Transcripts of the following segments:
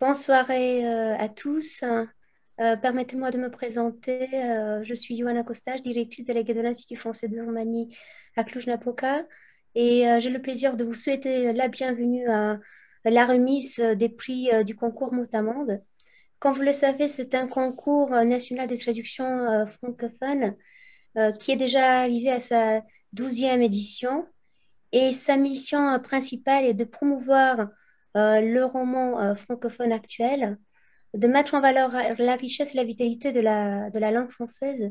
Bonne soirée à tous. Permettez-moi de me présenter. Je suis Ioana Costas, directrice déléguée de l'Institut français de Roumanie à Cluj-Napoca. Et j'ai le plaisir de vous souhaiter la bienvenue à la remise des prix du concours Mot-à-Monde. Comme vous le savez, c'est un concours national de traduction francophone qui est déjà arrivé à sa 12e édition. Et sa mission principale est de promouvoir le roman francophone actuel, de mettre en valeur la richesse et la vitalité de la langue française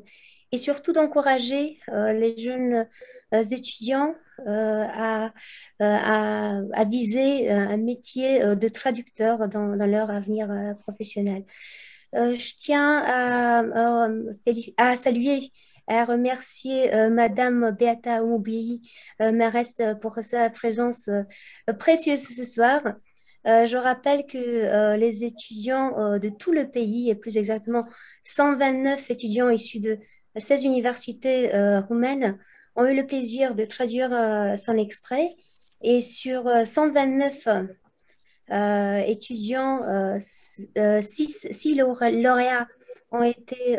et surtout d'encourager les jeunes étudiants à viser un métier de traducteur dans leur avenir professionnel. Je tiens à saluer, à remercier Madame Beata Oumoubi, mairesse, pour sa présence précieuse ce soir. Je rappelle que les étudiants de tout le pays, et plus exactement 129 étudiants issus de 16 universités roumaines, ont eu le plaisir de traduire son extrait. Et sur 129 étudiants, six lauréats ont été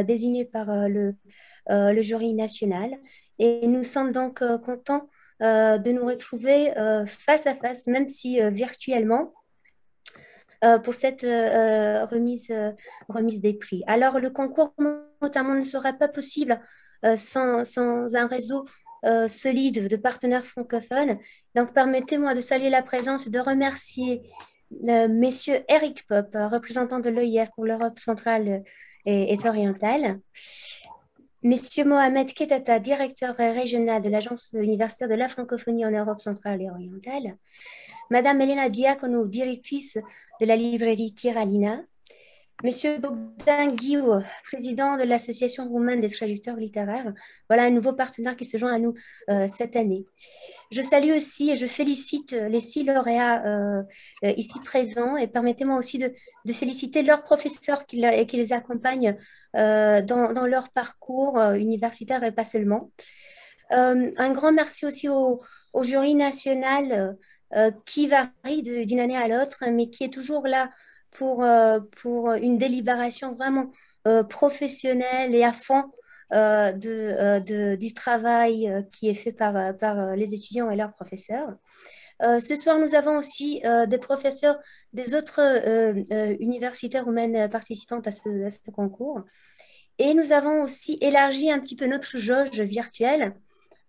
désignés par le jury national. Et nous sommes donc contents de nous retrouver face à face, même si virtuellement, pour cette remise des prix. Alors, le concours notamment ne serait pas possible sans un réseau solide de partenaires francophones. Donc, permettez-moi de saluer la présence et de remercier Messieurs Eric Pop, représentant de l'OIR pour l'Europe centrale et orientale, Monsieur Mohamed Ketata, directeur régional de l'Agence universitaire de la francophonie en Europe centrale et orientale, Madame Elena Diacono, directrice de la librairie Kiralina, Monsieur Bogdan Guiu, président de l'Association roumaine des traducteurs littéraires. Voilà un nouveau partenaire qui se joint à nous cette année. Je salue aussi et je félicite les 6 lauréats ici présents et permettez-moi aussi de féliciter leurs professeurs qui les accompagnent dans leur parcours universitaire et pas seulement. Un grand merci aussi au jury national qui varie d'une année à l'autre, mais qui est toujours là pour une délibération vraiment professionnelle et à fond du travail qui est fait par les étudiants et leurs professeurs. Ce soir, nous avons aussi des professeurs des autres universités roumaines participantes à ce concours. Et nous avons aussi élargi un petit peu notre jauge virtuelle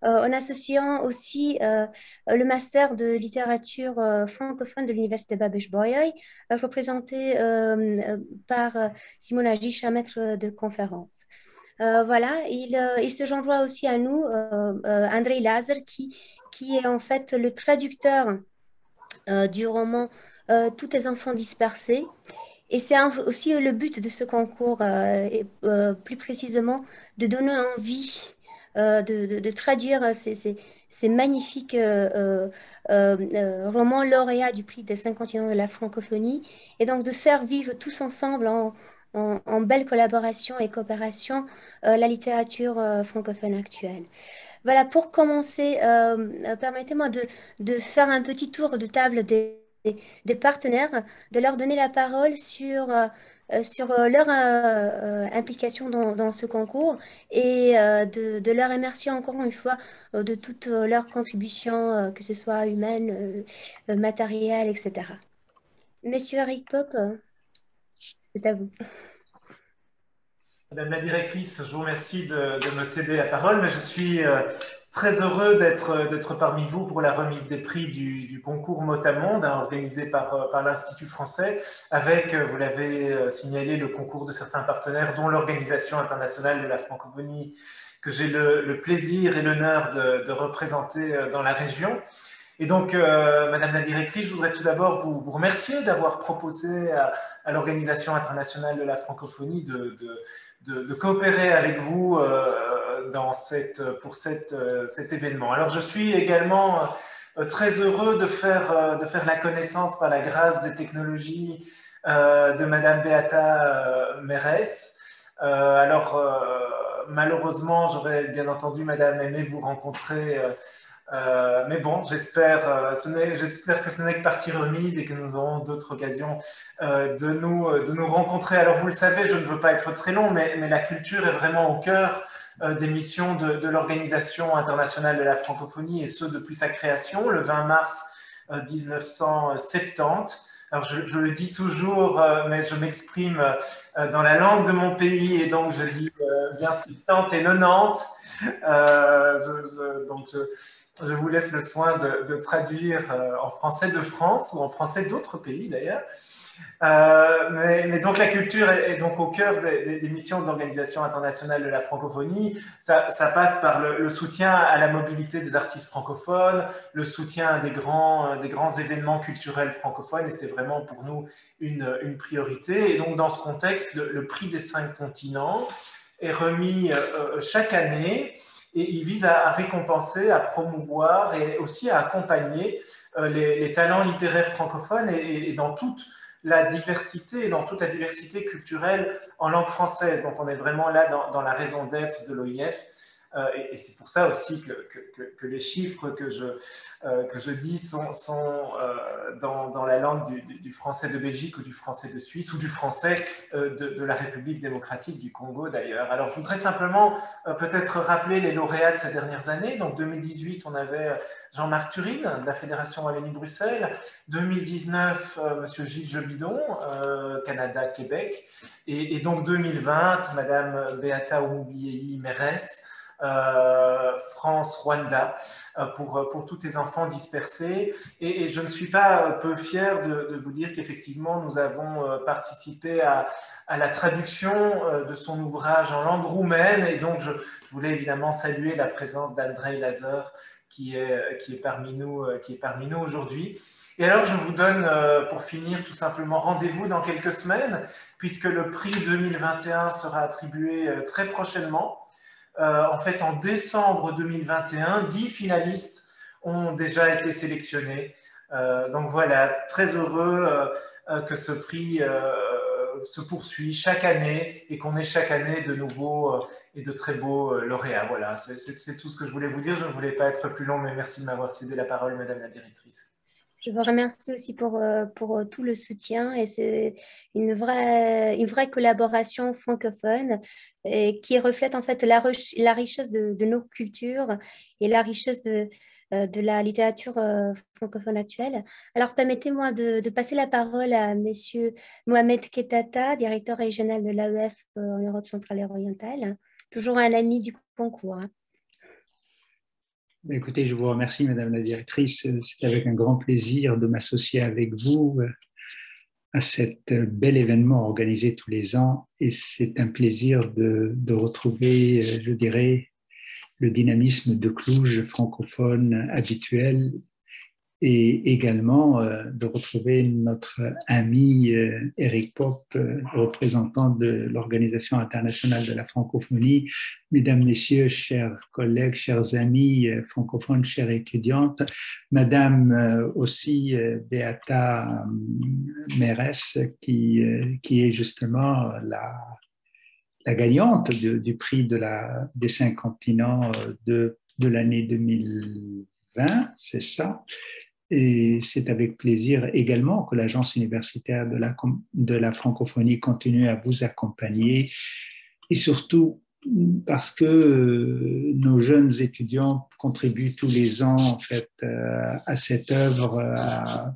en associant aussi le master de littérature francophone de l'Université Babes-Bolyai, représenté par Simona Gicha, maître de conférence. Voilà, il se joindra aussi à nous, Andrei Lazar, qui est en fait le traducteur du roman Tous tes enfants dispersés. Et c'est aussi le but de ce concours, plus précisément, de donner envie de traduire ces magnifiques romans lauréats du prix des 50 ans de la francophonie, et donc de faire vivre tous ensemble en belle collaboration et coopération la littérature francophone actuelle. Voilà, pour commencer, permettez-moi de faire un petit tour de table des partenaires, de leur donner la parole sur leur implication dans ce concours et de leur remercier encore une fois de toutes leurs contributions, que ce soit humaines, matérielles, etc. Monsieur Eric Pop, c'est à vous. Madame la directrice, je vous remercie de me céder la parole, mais je suis très heureux d'être parmi vous pour la remise des prix du concours Mot-à-Monde, hein, organisé par l'Institut français, avec, vous l'avez signalé, le concours de certains partenaires, dont l'Organisation internationale de la francophonie, que j'ai le plaisir et l'honneur de représenter dans la région. Et donc, Madame la directrice, je voudrais tout d'abord vous remercier d'avoir proposé à l'Organisation internationale de la francophonie de coopérer avec vous pour cet événement. Alors, je suis également très heureux de faire la connaissance par la grâce des technologies de Madame Beata Mérès. Alors, malheureusement, j'aurais bien entendu, Madame, aimé vous rencontrer Mais bon, j'espère que ce n'est que partie remise et que nous aurons d'autres occasions de nous rencontrer. Alors vous le savez, je ne veux pas être très long, mais la culture est vraiment au cœur des missions de l'Organisation internationale de la francophonie, et ce depuis sa création, le 20 mars 1970. Alors je le dis toujours, mais je m'exprime dans la langue de mon pays, et donc je dis bien 70 et 90. Donc je vous laisse le soin de traduire en français de France ou en français d'autres pays d'ailleurs. Mais donc la culture est donc au cœur des missions de l'Organisation internationale de la francophonie. Ça passe par le soutien à la mobilité des artistes francophones, le soutien à des grands événements culturels francophones, et c'est vraiment pour nous une priorité. Et donc dans ce contexte, le prix des 5 continents est remis chaque année, et il vise à récompenser, à promouvoir et aussi à accompagner les talents littéraires francophones, et dans toute la diversité, dans toute la diversité culturelle en langue française. Donc on est vraiment là dans la raison d'être de l'OIF. Et c'est pour ça aussi que les chiffres que je dis sont dans la langue du français de Belgique ou du français de Suisse ou du français de la République démocratique du Congo d'ailleurs. Alors je voudrais simplement peut-être rappeler les lauréats de ces dernières années. Donc 2018, on avait Jean-Marc Turine de la Fédération Wallonie-Bruxelles. 2019, Monsieur Gilles Jobidon, Canada-Québec. Et donc 2020, Madame Beata Oumoubiei-Mérès, France-Rwanda, pour tous tes enfants dispersés. Et je ne suis pas peu fier de vous dire qu'effectivement, nous avons participé à la traduction de son ouvrage en langue roumaine. Et donc, je voulais évidemment saluer la présence d'Andrei Lazar, qui est parmi nous aujourd'hui. Et alors, je vous donne, pour finir, tout simplement rendez-vous dans quelques semaines, puisque le prix 2021 sera attribué très prochainement. En fait, en décembre 2021, 10 finalistes ont déjà été sélectionnés. Donc voilà, très heureux que ce prix se poursuit chaque année, et qu'on ait chaque année de nouveaux et de très beaux lauréats. Voilà, c'est tout ce que je voulais vous dire. Je ne voulais pas être plus long, mais merci de m'avoir cédé la parole, Madame la directrice. Je vous remercie aussi pour tout le soutien, et c'est une vraie collaboration francophone et qui reflète en fait la richesse de nos cultures et la richesse de la littérature francophone actuelle. Alors permettez-moi de passer la parole à Monsieur Mohamed Ketata, directeur régional de l'AEF en Europe centrale et orientale, toujours un ami du concours, hein. Écoutez, je vous remercie, Madame la directrice. C'est avec un grand plaisir de m'associer avec vous à cet bel événement organisé tous les ans. Et c'est un plaisir de retrouver, je dirais, le dynamisme de Cluj francophone habituel, et également de retrouver notre ami Eric Pop, représentant de l'Organisation internationale de la francophonie. Mesdames, Messieurs, chers collègues, chers amis francophones, chères étudiantes, Madame aussi Beata Mérès, qui est justement la gagnante du prix des 5 continents de l'année 2020, c'est ça. Et c'est avec plaisir également que l'Agence universitaire de la francophonie continue à vous accompagner, et surtout parce que nos jeunes étudiants contribuent tous les ans en fait à cette œuvre, à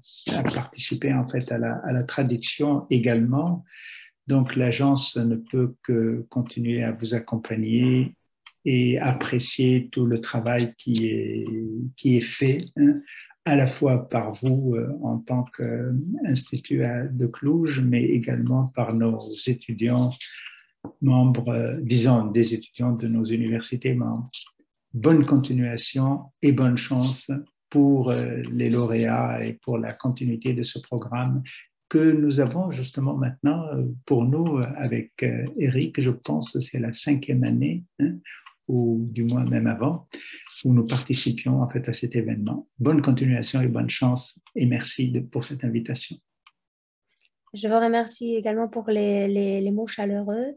participer en fait à la traduction également. Donc l'agence ne peut que continuer à vous accompagner et apprécier tout le travail qui est fait, hein, à la fois par vous en tant qu'institut de Cluj, mais également par nos étudiants membres, disons des étudiants de nos universités membres. Bonne continuation et bonne chance pour les lauréats et pour la continuité de ce programme que nous avons justement maintenant pour nous avec Eric. Je pense que c'est la 5e année, hein, ou du moins même avant, où nous participions en fait à cet événement. Bonne continuation et bonne chance, et merci pour cette invitation. Je vous remercie également pour les mots chaleureux.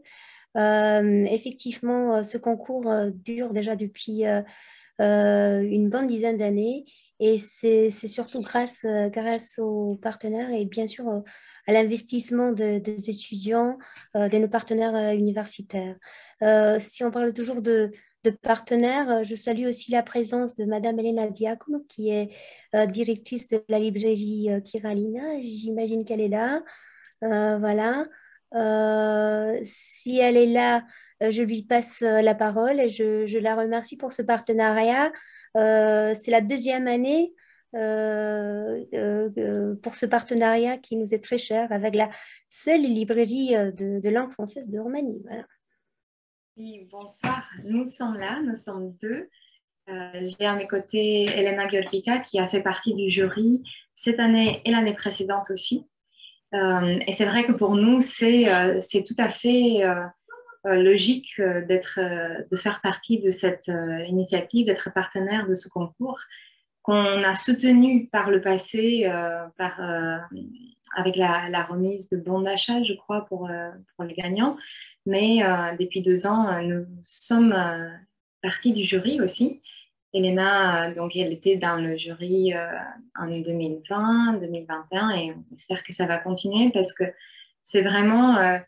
Effectivement, ce concours dure déjà depuis une bonne dizaine d'années. Et c'est surtout grâce aux partenaires et bien sûr à l'investissement des étudiants, de nos partenaires universitaires. Si on parle toujours de partenaires, je salue aussi la présence de Madame Elena Diacono, qui est directrice de la librairie Kiralina. J'imagine qu'elle est là. Voilà. Si elle est là, je lui passe la parole et je la remercie pour ce partenariat. C'est la deuxième année pour ce partenariat qui nous est très cher avec la seule librairie de langue française de Roumanie. Voilà. Oui, bonsoir. Nous sommes là, nous sommes deux. J'ai à mes côtés Elena Georgica qui a fait partie du jury cette année et l'année précédente aussi. Et c'est vrai que pour nous, c'est tout à fait logique de faire partie de cette initiative, d'être partenaire de ce concours qu'on a soutenu par le passé avec la remise de bons d'achat, je crois, pour les gagnants. Mais depuis 2 ans, nous sommes partie du jury aussi. Elena, donc, elle était dans le jury en 2020, 2021 et on espère que ça va continuer parce que c'est vraiment,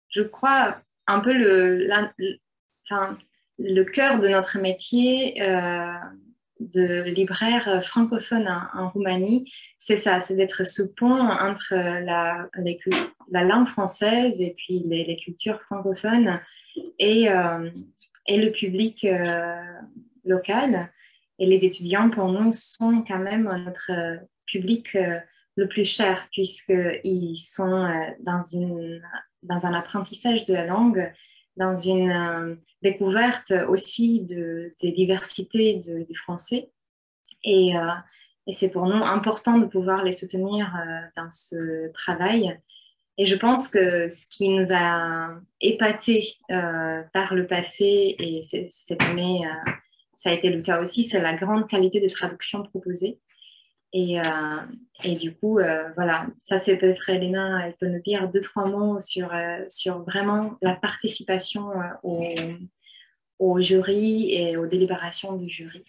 je crois, un peu le cœur de notre métier de libraire francophone en Roumanie. C'est ça, c'est d'être ce pont entre la langue française et puis les cultures francophones et le public local. Et les étudiants, pour nous, sont quand même notre public le plus cher, puisqu'ils sont dans un apprentissage de la langue, dans une découverte aussi des diversités du français. Et c'est pour nous important de pouvoir les soutenir dans ce travail. Et je pense que ce qui nous a épatés par le passé, et cette année, ça a été le cas aussi, c'est la grande qualité de traduction proposée. Et du coup, voilà, ça c'est peut-être Elena, elle peut nous dire 2-3 mots sur vraiment la participation au jury et aux délibérations du jury.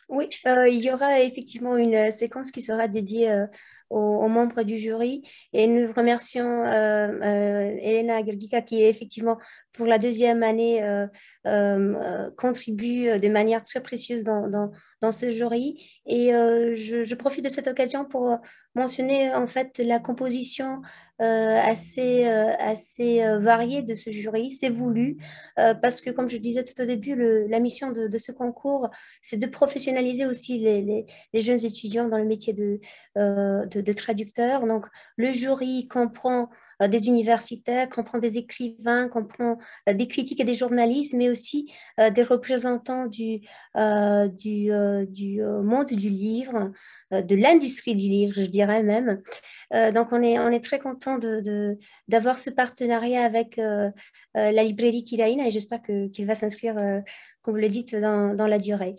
Oui, il y aura effectivement une séquence qui sera dédiée aux membres du jury et nous remercions Elena Georgica qui est effectivement pour la deuxième année contribue de manière très précieuse dans ce jury et je profite de cette occasion pour mentionner en fait la composition assez variée de ce jury. C'est voulu parce que comme je disais tout au début, la mission de ce concours c'est de professionnaliser aussi les jeunes étudiants dans le métier de traducteur. Donc, le jury comprend des universitaires, comprend des écrivains, comprend des critiques et des journalistes, mais aussi des représentants du monde du livre, de l'industrie du livre, je dirais même. Donc, on est très content d'avoir ce partenariat avec la librairie Kiraina et j'espère qu'il va s'inscrire comme vous le dites, dans la durée.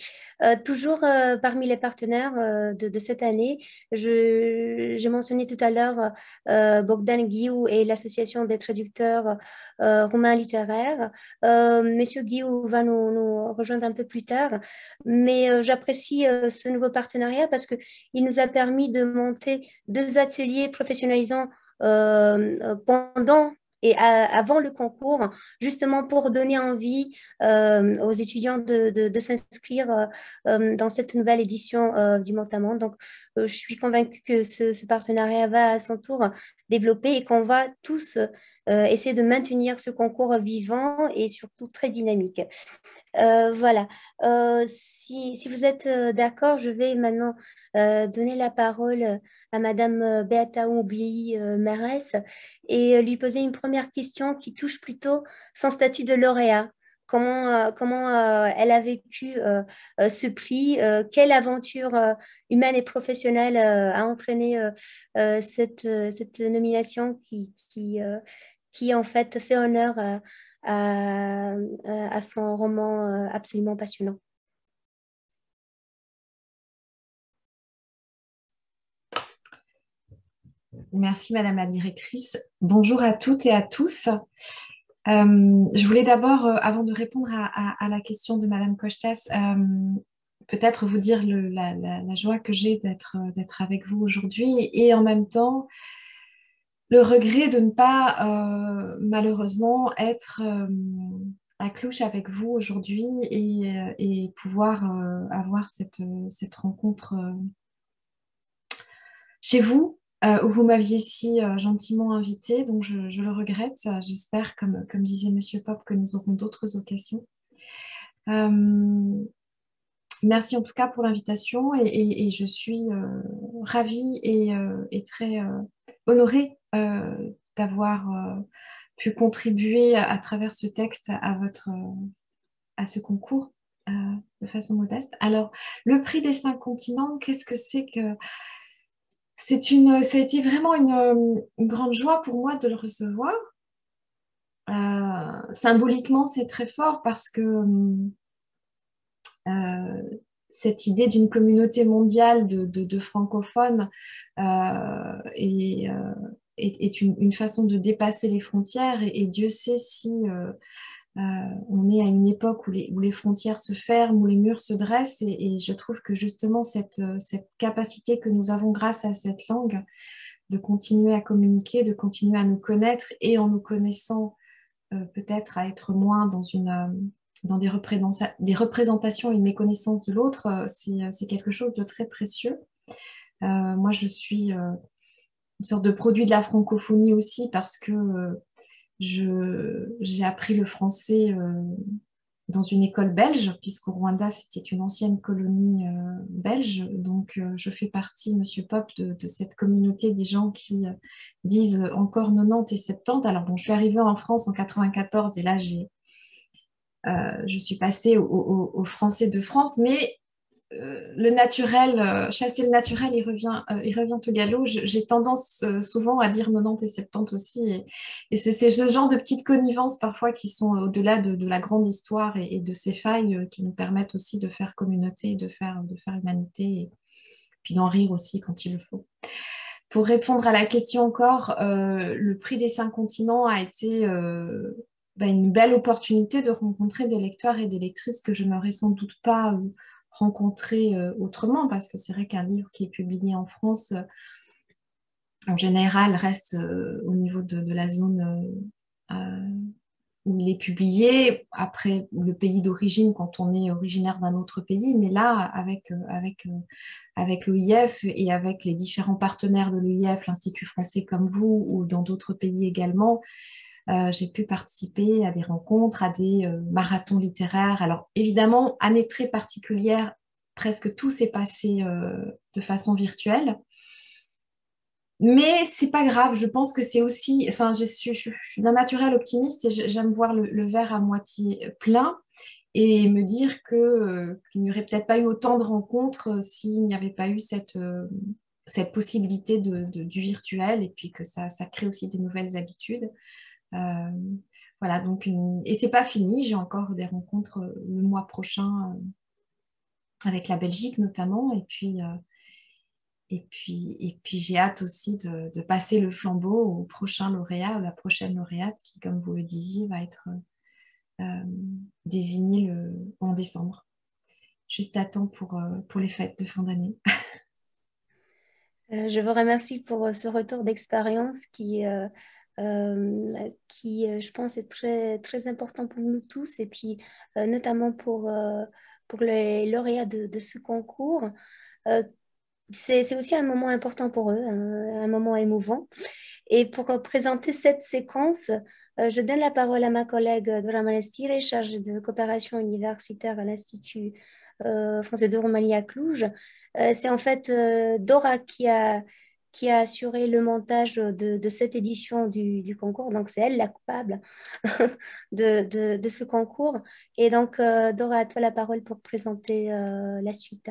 Toujours parmi les partenaires de cette année, j'ai mentionné tout à l'heure Bogdan Ghiu et l'Association des traducteurs roumains littéraires. Monsieur Ghiu va nous rejoindre un peu plus tard, mais j'apprécie ce nouveau partenariat parce qu'il nous a permis de monter 2 ateliers professionnalisants pendant et avant le concours, justement pour donner envie aux étudiants de s'inscrire dans cette nouvelle édition du Montamonde. Donc, je suis convaincue que ce partenariat va à son tour développer et qu'on va tous essayer de maintenir ce concours vivant et surtout très dynamique. Voilà. Si vous êtes d'accord, je vais maintenant donner la parole à Madame Beata Oubli-Mérès et lui poser une première question qui touche plutôt son statut de lauréat. Comment elle a vécu ce prix, quelle aventure humaine et professionnelle a entraîné cette nomination qui en fait fait honneur à son roman absolument passionnant. Merci Madame la Directrice. Bonjour à toutes et à tous. Je voulais d'abord, avant de répondre à la question de Madame Costas, peut-être vous dire la joie que j'ai d'être avec vous aujourd'hui et en même temps le regret de ne pas malheureusement être à Cluj avec vous aujourd'hui et pouvoir avoir cette rencontre chez vous, où vous m'aviez si gentiment invité, donc je le regrette. J'espère, comme disait Monsieur Pop, que nous aurons d'autres occasions. Merci en tout cas pour l'invitation et je suis ravie et très honorée d'avoir pu contribuer à travers ce texte à ce concours de façon modeste. Alors, le prix des 5 continents, qu'est-ce que c'est que... ça a été vraiment une grande joie pour moi de le recevoir. Symboliquement, c'est très fort parce que cette idée d'une communauté mondiale de francophones est une façon de dépasser les frontières et Dieu sait si on est à une époque où les frontières se ferment, où les murs se dressent et je trouve que justement cette capacité que nous avons grâce à cette langue de continuer à communiquer, de continuer à nous connaître et en nous connaissant peut-être à être moins dans des représentations et une méconnaissance de l'autre, c'est quelque chose de très précieux. Moi, je suis une sorte de produit de la francophonie aussi parce que j'ai appris le français dans une école belge, puisqu'au Rwanda, c'était une ancienne colonie belge. Donc, je fais partie, Monsieur Pop, de cette communauté des gens qui disent encore 90 et 70. Alors, bon, je suis arrivée en France en 94 et là, je suis passée au français de France, mais le naturel, chasser le naturel, il revient au galop. J'ai tendance souvent à dire 90 et 70 aussi. Et c'est ce genre de petites connivences parfois qui sont au-delà de la grande histoire et de ces failles qui nous permettent aussi de faire communauté, de faire humanité et puis d'en rire aussi quand il le faut. Pour répondre à la question encore, le prix des 5 continents a été une belle opportunité de rencontrer des lecteurs et des lectrices que je n'aurais sans doute pas rencontrer autrement, parce que c'est vrai qu'un livre qui est publié en France, en général, reste au niveau de la zone où il est publié, après le pays d'origine quand on est originaire d'un autre pays, mais là, avec l'OIF et avec les différents partenaires de l'OIF, l'Institut français comme vous, ou dans d'autres pays également, j'ai pu participer à des rencontres, à des marathons littéraires. Alors évidemment, année très particulière, presque tout s'est passé de façon virtuelle. Mais c'est pas grave, je pense que c'est aussi... Enfin, je suis d'un naturel optimiste et j'aime voir le verre à moitié plein et me dire qu'il n'y aurait peut-être pas eu autant de rencontres s'il n'y avait pas eu cette possibilité du virtuel et puis que ça crée aussi de nouvelles habitudes. Voilà, donc et c'est pas fini, j'ai encore des rencontres le mois prochain avec la Belgique notamment et puis j'ai hâte aussi de passer le flambeau au prochain lauréat ou la prochaine lauréate qui, comme vous le disiez, va être désignée en décembre, juste à temps pour les fêtes de fin d'année. Je vous remercie pour ce retour d'expérience qui, je pense, est très, très important pour nous tous et puis notamment pour les lauréats de ce concours. C'est aussi un moment important pour eux, un moment émouvant. Et pour présenter cette séquence, je donne la parole à ma collègue Dora Manestire, chargée de coopération universitaire à l'Institut français de Roumanie à Cluj. C'est en fait Dora qui a assuré le montage de cette édition du concours. Donc, c'est elle la coupable de ce concours. Et donc, Dora, à toi la parole pour présenter la suite.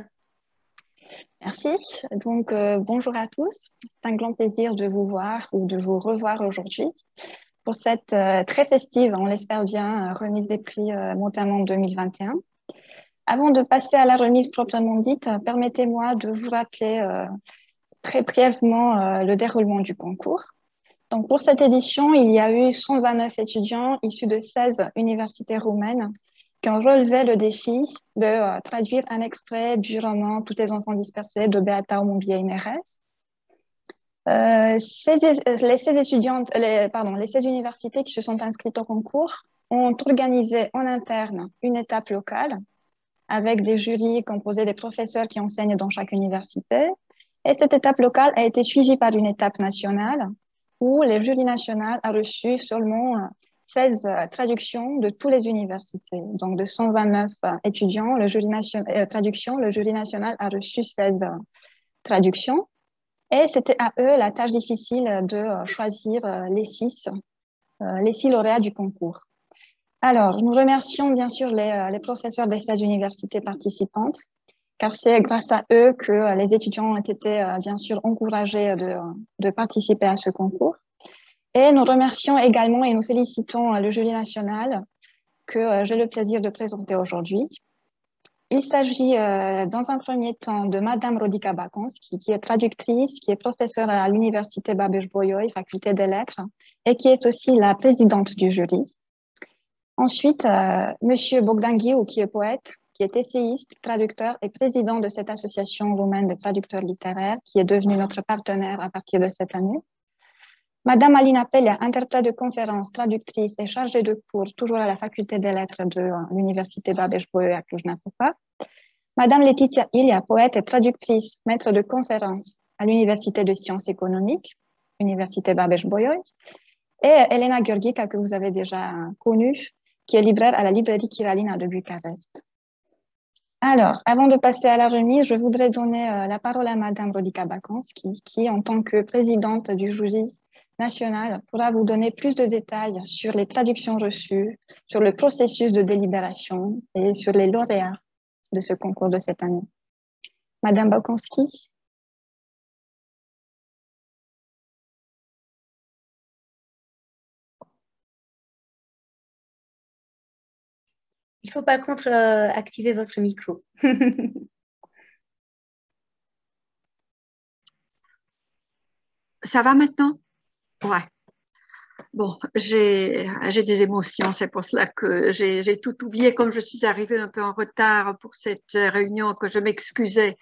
Merci. Donc, bonjour à tous. C'est un grand plaisir de vous voir ou de vous revoir aujourd'hui pour cette très festive, on l'espère bien, remise des prix Montamont 2021. Avant de passer à la remise proprement dite, permettez-moi de vous rappeler très brièvement le déroulement du concours. Donc, pour cette édition, il y a eu 129 étudiants issus de 16 universités roumaines qui ont relevé le défi de traduire un extrait du roman Tous les enfants dispersés de Beata Omumbié-Mérès. Les 16 universités qui se sont inscrites au concours ont organisé en interne une étape locale avec des jurys composés des professeurs qui enseignent dans chaque université. Et cette étape locale a été suivie par une étape nationale où le jury national a reçu seulement 16 traductions de toutes les universités. Donc, de 129 étudiants, le jury national a reçu 16 traductions. Et c'était à eux la tâche difficile de choisir les six lauréats du concours. Alors, nous remercions bien sûr les professeurs des 16 universités participantes, car c'est grâce à eux que les étudiants ont été bien sûr encouragés de participer à ce concours. Et nous remercions également et nous félicitons le jury national que j'ai le plaisir de présenter aujourd'hui. Il s'agit dans un premier temps de Madame Rodica Bakonski, qui est traductrice, qui est professeure à l'université Babes-Bolyai, faculté des lettres, et qui est aussi la présidente du jury. Ensuite, Monsieur Bogdan Ghiu, qui est poète, qui est essayiste, traducteur et président de cette association roumaine des traducteurs littéraires, qui est devenue notre partenaire à partir de cette année. Madame Alina Pelia, interprète de conférences, traductrice et chargée de cours, toujours à la faculté des lettres de l'université Babes-Bolyai à Cluj-Napoca. Madame Laetitia Ilia, poète et traductrice, maître de conférences à l'université de sciences économiques, université Babes-Bolyai. Et Elena Gheorghica, que vous avez déjà connue, qui est libraire à la librairie Chiralina de Bucarest. Alors, avant de passer à la remise, je voudrais donner la parole à Madame Rodica Bakonski, qui, en tant que présidente du jury national, pourra vous donner plus de détails sur les traductions reçues, sur le processus de délibération et sur les lauréats de ce concours de cette année. Madame Bakonski. Il ne faut par contre activer votre micro. Ça va maintenant? Ouais. Bon, j'ai des émotions, c'est pour cela que j'ai tout oublié. Comme je suis arrivée un peu en retard pour cette réunion, que je m'excusais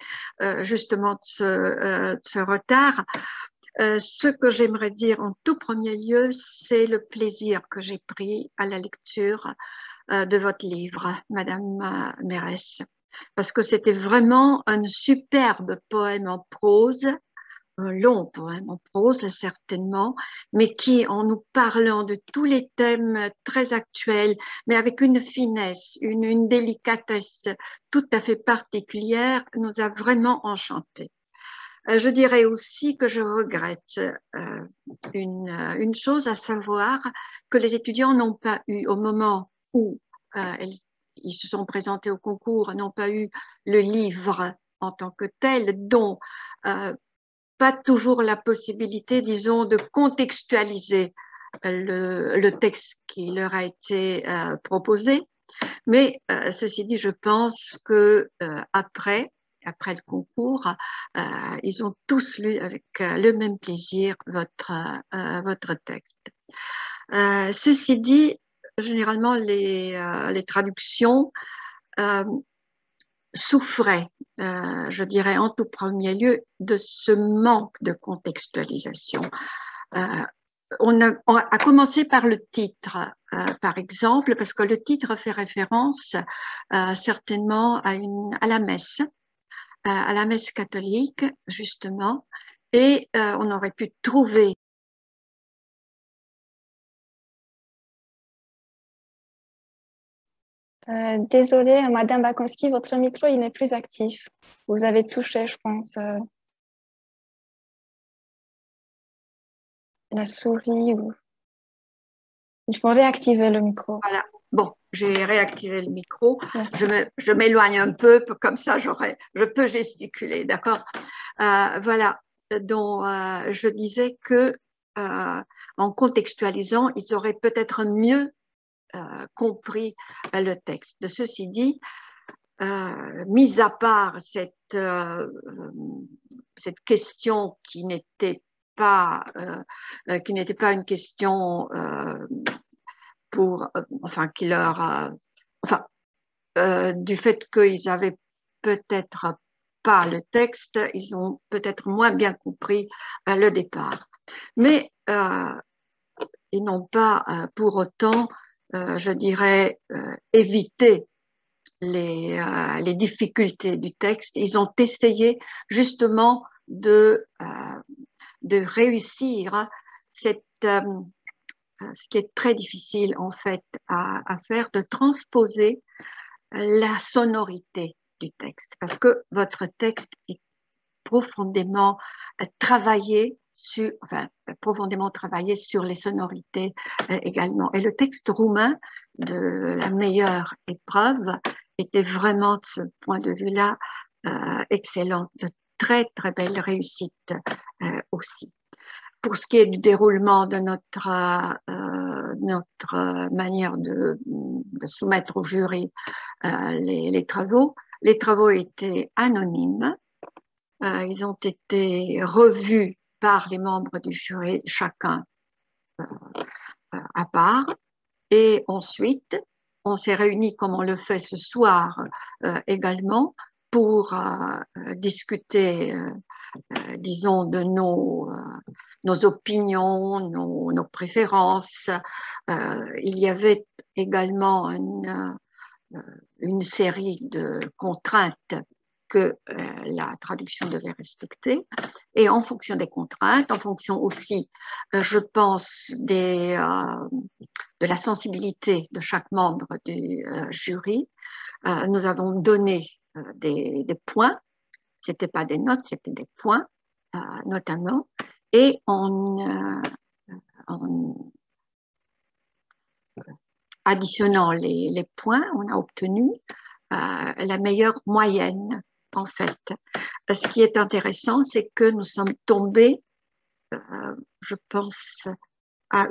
justement de ce retard. Ce que j'aimerais dire en tout premier lieu, c'est le plaisir que j'ai pris à la lecture de votre livre, Madame Mérès, parce que c'était vraiment un superbe poème en prose, un long poème en prose certainement, mais qui, en nous parlant de tous les thèmes très actuels, mais avec une finesse, une délicatesse tout à fait particulière, nous a vraiment enchantés. Je dirais aussi que je regrette une chose, à savoir que les étudiants n'ont pas eu, au moment où ils se sont présentés au concours, n'ont pas eu le livre en tant que tel, dont pas toujours la possibilité, disons, de contextualiser le texte qui leur a été proposé. Mais ceci dit, je pense que après le concours, ils ont tous lu avec le même plaisir votre texte. Ceci dit, généralement, les traductions souffraient, je dirais en tout premier lieu, de ce manque de contextualisation. On a commencé par le titre, par exemple, parce que le titre fait référence certainement à la messe catholique, justement, et on aurait pu trouver Désolée, Madame Bakonski, votre micro il n'est plus actif. Vous avez touché, je pense, la souris. Ou... Il faut réactiver le micro. Voilà. Bon, j'ai réactivé le micro. Je m'éloigne un peu, comme ça je peux gesticuler, d'accord? Voilà. Donc, je disais que en contextualisant, ils auraient peut-être mieux compris le texte. Ceci dit, mis à part cette question qui n'était pas une question pour, enfin, qui leur, enfin, du fait qu'ils n'avaient peut-être pas le texte, ils ont peut-être moins bien compris le départ. Mais ils n'ont pas pour autant, je dirais, évité les difficultés du texte. Ils ont essayé justement de réussir cette, ce qui est très difficile en fait à faire, de transposer la sonorité du texte, parce que votre texte est profondément travaillé sur, enfin, profondément travaillé sur les sonorités également. Et le texte roumain de la meilleure épreuve était vraiment, de ce point de vue-là, excellent, de très, très belles réussites aussi. Pour ce qui est du déroulement de notre manière de soumettre au jury les travaux étaient anonymes. Ils ont été revus par les membres du jury, chacun à part. Et ensuite, on s'est réunis comme on le fait ce soir également pour discuter, disons, de nos opinions, nos préférences. Il y avait également une série de contraintes que la traduction devait respecter. Et en fonction des contraintes, en fonction aussi, je pense, de la sensibilité de chaque membre du jury, nous avons donné des points. Ce n'étaient pas des notes, c'était des points, notamment. Et en additionnant les points, on a obtenu la meilleure moyenne, en fait. Ce qui est intéressant, c'est que nous sommes tombés, je pense, à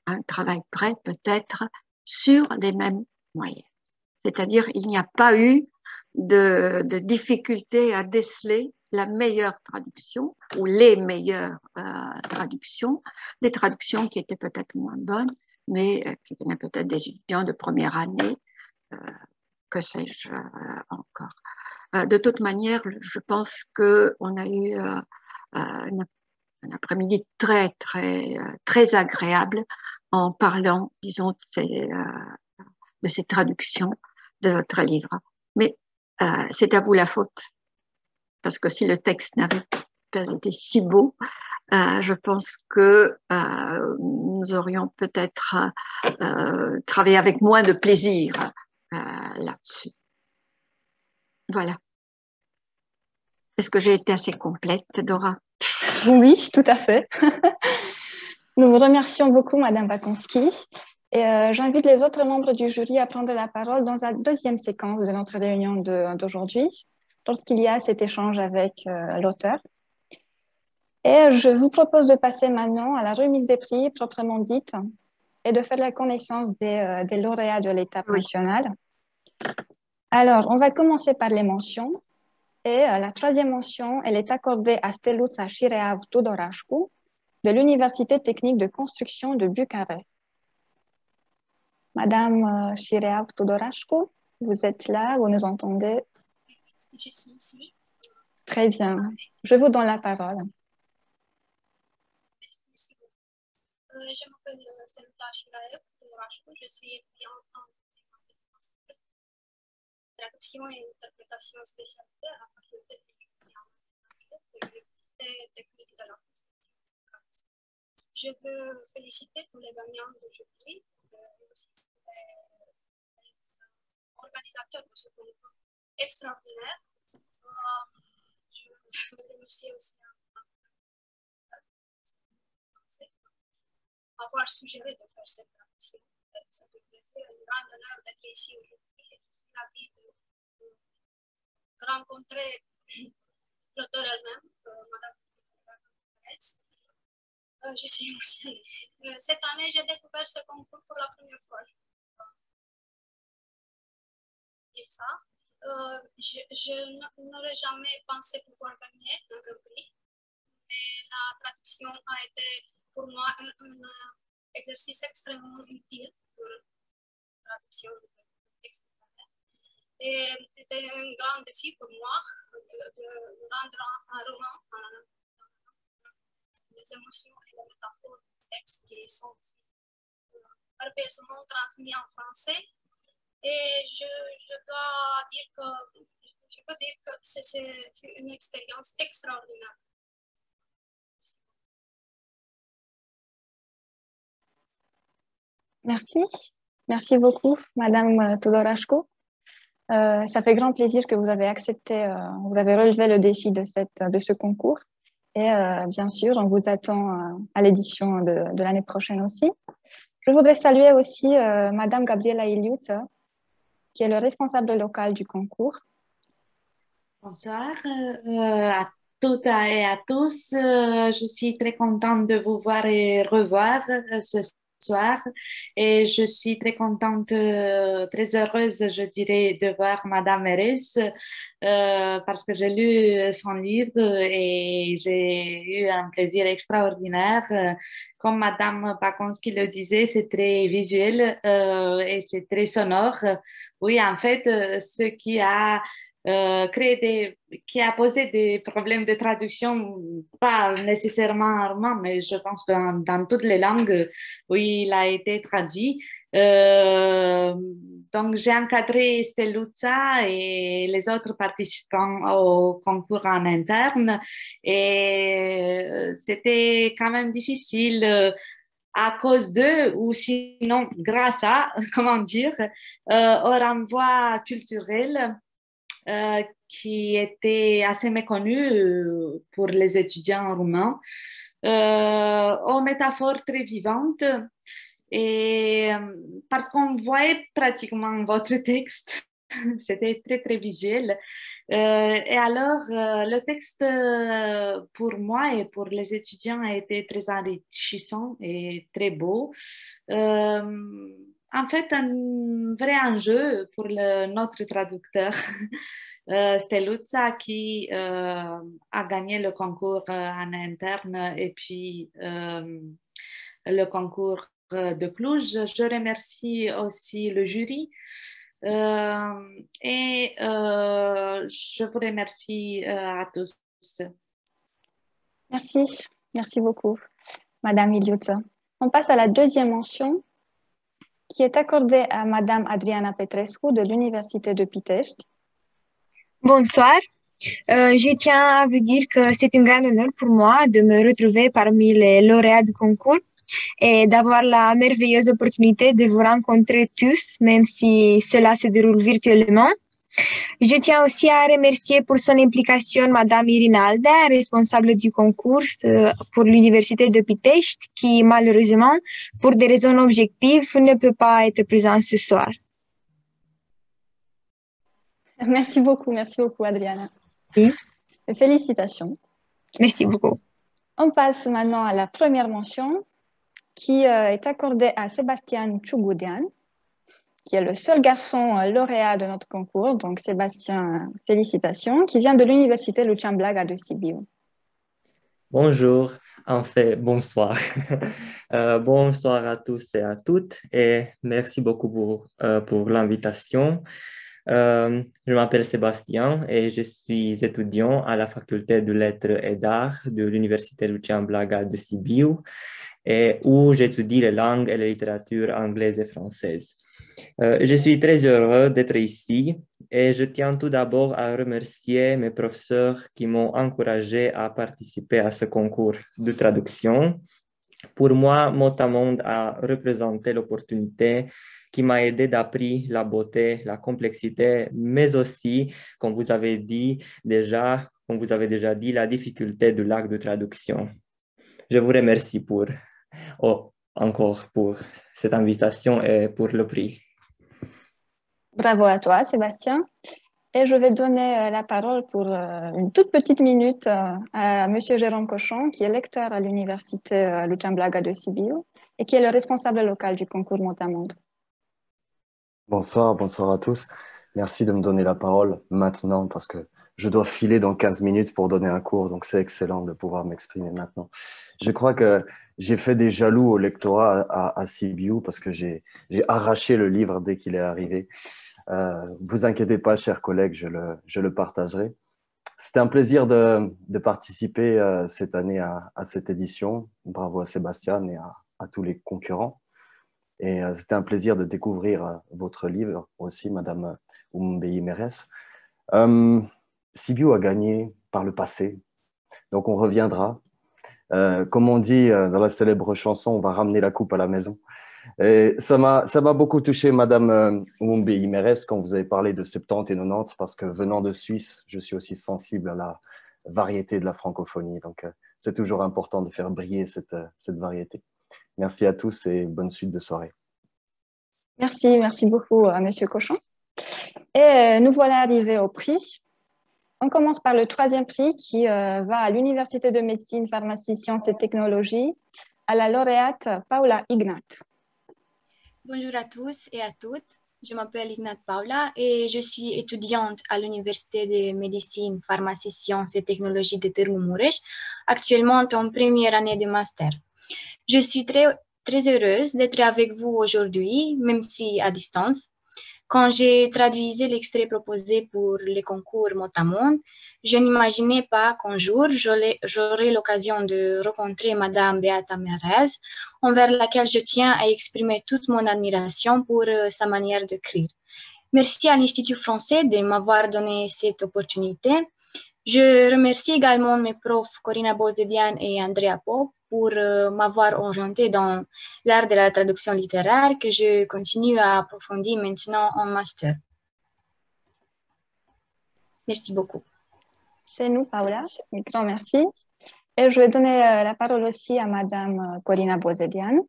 un travail près, peut-être, sur les mêmes moyennes. C'est-à-dire, il n'y a pas eu de difficulté à déceler la meilleure traduction ou les meilleures traductions, des traductions qui étaient peut-être moins bonnes, mais qui venaient peut-être des étudiants de première année, que sais-je encore. De toute manière, je pense qu'on a eu un après-midi très, très, très agréable en parlant, disons, de ces traductions de votre livre. Mais c'est à vous la faute, parce que si le texte n'avait pas été si beau, je pense que nous aurions peut-être travaillé avec moins de plaisir là-dessus. Voilà. Est-ce que j'ai été assez complète, Dora? Oui, tout à fait. Nous vous remercions beaucoup, Madame Bakonski. Et j'invite les autres membres du jury à prendre la parole dans la deuxième séquence de notre réunion d'aujourd'hui, lorsqu'il y a cet échange avec l'auteur. Et je vous propose de passer maintenant à la remise des prix proprement dite et de faire la connaissance des lauréats de l'étape nationale. Alors, on va commencer par les mentions. Et la troisième mention, elle est accordée à Steluța Șireav Tudorașcu de l'Université technique de construction de Bucarest. Madame Șireav Tudorașcu, vous êtes là, vous nous entendez? Je suis ici. Très bien. Je vous donne la parole. Merci beaucoup. Je m'appelle Steluța Șireav Tudorașcu, je suis étudiante en traduction et interprétation spécialisée à la faculté de l'Université technique de la construction. Je veux féliciter tous les gagnants d'aujourd'hui, aussi les organisateurs de ce concours extraordinaire. Je veux remercier aussi avoir suggéré de faire cette traduction. Ça fait plaisir et un grand honneur d'être ici aujourd'hui. Je suis ravie de rencontrer l'auteur elle-même, Madame Perez. Je suis émotionnée. Cette année, j'ai découvert ce concours pour la première fois. Ça. Je n'aurais jamais pensé pouvoir gagner un prix, mais la traduction a été pour moi un exercice extrêmement utile pour la traduction du texte. Et c'était un grand défi pour moi de rendre un roman, les émotions et les métaphores du texte qui sont merveilleusement transmis en français. Et je dois dire que je peux dire que c'est une expérience extraordinaire. Merci. Merci beaucoup, Madame Todorashko. Ça fait grand plaisir que vous avez accepté, vous avez relevé le défi de ce concours. Et bien sûr, on vous attend à l'édition de l'année prochaine aussi. Je voudrais saluer aussi Madame Gabriela Iliuță, qui est le responsable local du concours. Bonsoir à toutes et à tous. Je suis très contente de vous voir et revoir ce soir. Et je suis très contente, très heureuse, je dirais, de voir Madame Erez parce que j'ai lu son livre et j'ai eu un plaisir extraordinaire. Comme Madame Pakonski le disait, c'est très visuel et c'est très sonore. Oui, en fait, ce qui a qui a posé des problèmes de traduction, pas nécessairement en roman, mais je pense que dans toutes les langues où il a été traduit. Donc, j'ai encadré Stelluzza et les autres participants au concours en interne et c'était quand même difficile à cause d'eux ou sinon grâce à, comment dire, au renvoi culturel qui était assez méconnu pour les étudiants roumains, aux métaphores très vivantes. Et parce qu'on voyait pratiquement votre texte, c'était très, très visuel. Et alors, le texte, pour moi et pour les étudiants, a été très enrichissant et très beau. En fait, un vrai enjeu pour notre traducteur, Stelluzza, qui a gagné le concours en interne et puis le concours de Cluj. Je remercie aussi le jury et je vous remercie à tous. Merci, merci beaucoup, Madame Iliuță. On passe à la deuxième mention qui est accordée à Madame Adriana Petrescu de l'Université de Pitești. Bonsoir. Je tiens à vous dire que c'est un grand honneur pour moi de me retrouver parmi les lauréats du concours et d'avoir la merveilleuse opportunité de vous rencontrer tous, même si cela se déroule virtuellement. Je tiens aussi à remercier pour son implication Madame Irina Alda, responsable du concours pour l'Université de Pitești, qui malheureusement, pour des raisons objectives, ne peut pas être présente ce soir. Merci beaucoup Adriana. Oui. Félicitations. Merci beaucoup. On passe maintenant à la première mention qui est accordée à Sébastien Ciugudean, qui est le seul garçon lauréat de notre concours. Donc Sébastien, félicitations, qui vient de l'Université Lucian Blaga de Sibiu. Bonjour, en fait, bonsoir. Bonsoir à tous et à toutes et merci beaucoup pour l'invitation. Je m'appelle Sébastien et je suis étudiant à la faculté de lettres et d'arts de l'Université Lucian Blaga de Sibiu et où j'étudie les langues et la littérature anglaise et française. Je suis très heureux d'être ici et je tiens tout d'abord à remercier mes professeurs qui m'ont encouragé à participer à ce concours de traduction. Pour moi, Motamonde a représenté l'opportunité qui m'a aidé d'apprendre la beauté, la complexité, mais aussi, comme vous avez déjà dit, la difficulté de l'acte de traduction. Je vous remercie encore pour cette invitation et pour le prix. Bravo à toi, Sébastien. Et je vais donner la parole pour une toute petite minute à Monsieur Jérôme Cochon, qui est lecteur à l'Université Lucian Blaga de Sibiu et qui est le responsable local du concours Motamonde. Bonsoir à tous. Merci de me donner la parole maintenant parce que je dois filer dans 15 minutes pour donner un cours, donc c'est excellent de pouvoir m'exprimer maintenant. Je crois que j'ai fait des jaloux au lectorat à Sibiu parce que j'ai arraché le livre dès qu'il est arrivé. Vous inquiétez pas, chers collègues, je le partagerai. C'était un plaisir de participer cette année à cette édition. Bravo à Sébastien et à tous les concurrents. Et c'était un plaisir de découvrir votre livre aussi, Madame Oumbéi Mérès. Sibiu a gagné par le passé, donc on reviendra. Comme on dit dans la célèbre chanson, on va ramener la coupe à la maison. Et ça m'a beaucoup touché, Madame Oumbéi Mérès, quand vous avez parlé de 70 et 90, parce que venant de Suisse, je suis aussi sensible à la variété de la francophonie. Donc, c'est toujours important de faire briller cette variété. Merci à tous et bonne suite de soirée. Merci beaucoup à Monsieur Cochon. Et nous voilà arrivés au prix. On commence par le troisième prix qui va à l'Université de médecine, pharmacie, sciences et technologies, à la lauréate Paula Ignat. Bonjour à tous et à toutes. Je m'appelle Ignat Paula et je suis étudiante à l'Université de médecine, pharmacie, sciences et technologies de Târgu Mureș, actuellement en première année de master. Je suis très heureuse d'être avec vous aujourd'hui, même si à distance. Quand j'ai traduit l'extrait proposé pour le concours Mot-à-Monde, je n'imaginais pas qu'un jour j'aurai l'occasion de rencontrer Madame Beata Mérès, envers laquelle je tiens à exprimer toute mon admiration pour sa manière d'écrire. Merci à l'Institut français de m'avoir donné cette opportunité. Je remercie également mes profs Corina Bozedian et Andrea Pop pour m'avoir orientée dans l'art de la traduction littéraire que je continue à approfondir maintenant en master. Merci beaucoup. C'est nous, Paula. Un grand merci. Et je vais donner la parole aussi à Madame Corina Bozedian.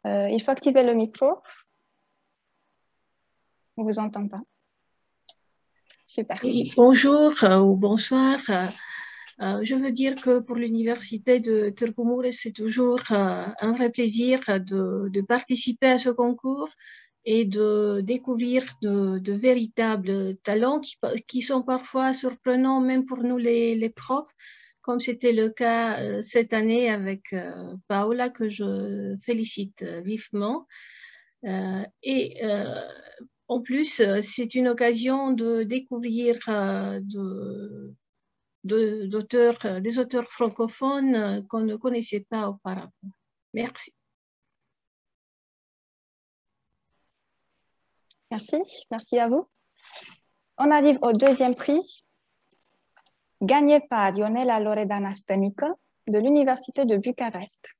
Il faut activer le micro. On ne vous entend pas. Super. Bonjour ou bonsoir. Je veux dire que pour l'Université de Târgu Mureș, c'est toujours un vrai plaisir de participer à ce concours et de découvrir de véritables talents qui sont parfois surprenants, même pour nous les profs, comme c'était le cas cette année avec Paola, que je félicite vivement. En plus, c'est une occasion de découvrir des auteurs francophones qu'on ne connaissait pas auparavant. Merci. Merci à vous. On arrive au deuxième prix, gagné par Ionela Loredana Stănică de l'Université de Bucarest.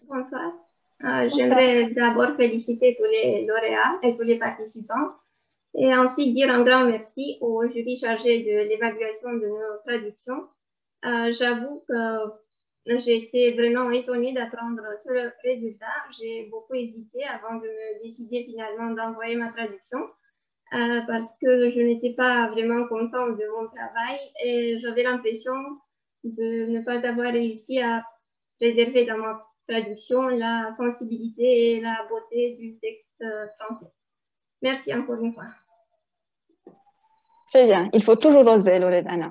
Bonsoir. J'aimerais d'abord féliciter tous les lauréats et tous les participants et ensuite dire un grand merci au jury chargé de l'évaluation de nos traductions. J'avoue que j'ai été vraiment étonnée d'apprendre ce résultat. J'ai beaucoup hésité avant de me décider finalement d'envoyer ma traduction parce que je n'étais pas vraiment contente de mon travail et j'avais l'impression de ne pas avoir réussi à préserver dans ma traduction la sensibilité et la beauté du texte français. Merci encore une fois. C'est bien, il faut toujours oser, Loredana.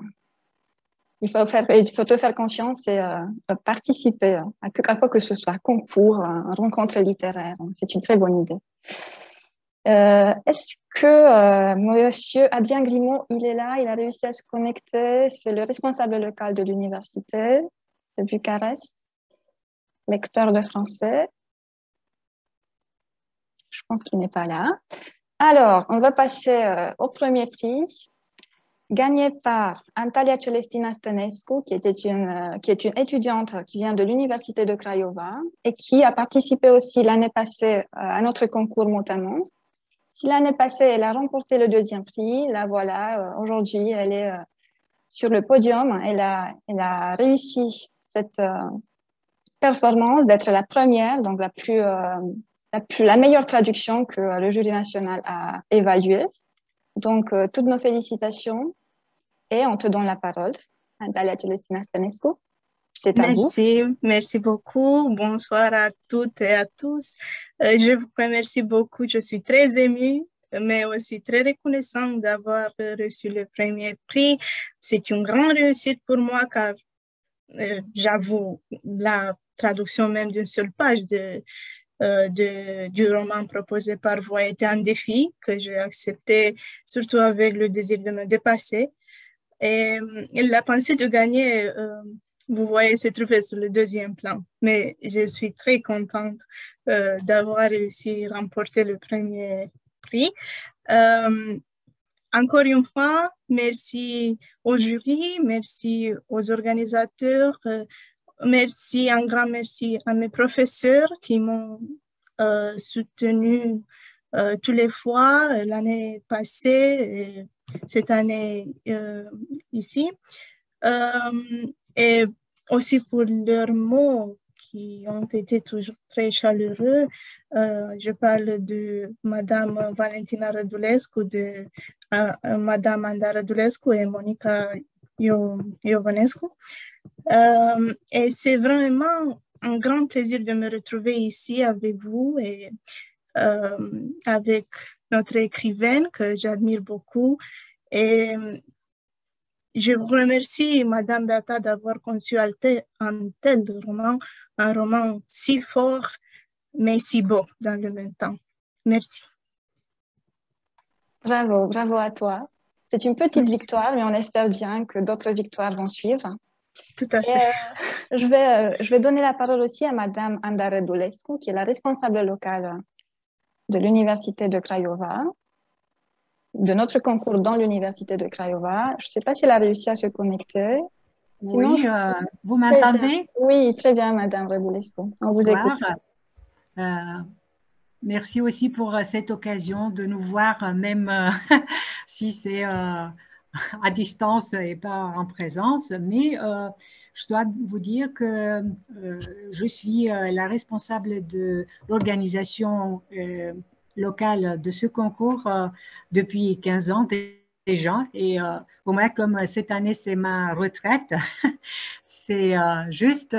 Il faut te faire confiance et participer à quoi que ce soit, concours, rencontre littéraire. C'est une très bonne idée. Est-ce que Monsieur Adrien Grimaud, il est là, il a réussi à se connecter? C'est le responsable local de l'Université de Bucarest, lecteur de français. Je pense qu'il n'est pas là. Alors, on va passer au premier prix, gagné par Antalya Celestina Stănescu, qui est une étudiante qui vient de l'Université de Craiova et qui a participé aussi l'année passée à notre concours Mot-à-Monde. Si l'année passée, elle a remporté le deuxième prix, là voilà, aujourd'hui, elle est sur le podium. Elle a réussi cette performance d'être la première, donc la meilleure traduction que le jury national a évaluée. Donc, toutes nos félicitations et on te donne la parole. Antalya Celestina Stănescu, c'est à vous. Merci beaucoup. Bonsoir à toutes et à tous. Je vous remercie beaucoup. Je suis très émue, mais aussi très reconnaissante d'avoir reçu le premier prix. C'est une grande réussite pour moi car j'avoue, la traduction même d'une seule page du roman proposé par voix était un défi que j'ai accepté, surtout avec le désir de me dépasser. Et la pensée de gagner, vous voyez, s'est trouvée sur le deuxième plan. Mais je suis très contente d'avoir réussi à remporter le premier prix. Encore une fois, merci au jury, merci aux organisateurs, merci, un grand merci à mes professeurs qui m'ont soutenu toutes les fois l'année passée et cette année ici. Et aussi pour leurs mots qui ont été toujours très chaleureux. Je parle de Madame Valentina Radulescu, de Madame Anda Radulescu et Monica Iovanescu. Et c'est vraiment un grand plaisir de me retrouver ici avec vous et avec notre écrivaine que j'admire beaucoup. Et je vous remercie, Madame Beata, d'avoir conçu un tel roman, un roman si fort, mais si beau dans le même temps. Merci. Bravo, bravo à toi. C'est une petite victoire, mais on espère bien que d'autres victoires vont suivre. Tout à fait. Je vais donner la parole aussi à Madame Anda Radulescu, qui est la responsable locale de l'Université de Craiova, de notre concours dans l'Université de Craiova. Je ne sais pas si elle a réussi à se connecter. Sinon, oui, vous m'entendez? Oui, très bien, Madame Radulescu. On vous écoute. Merci aussi pour cette occasion de nous voir, même si c'est à distance et pas en présence. Mais je dois vous dire que je suis la responsable de l'organisation locale de ce concours depuis 15 ans déjà. Et pour moi, comme cette année, c'est ma retraite, c'est juste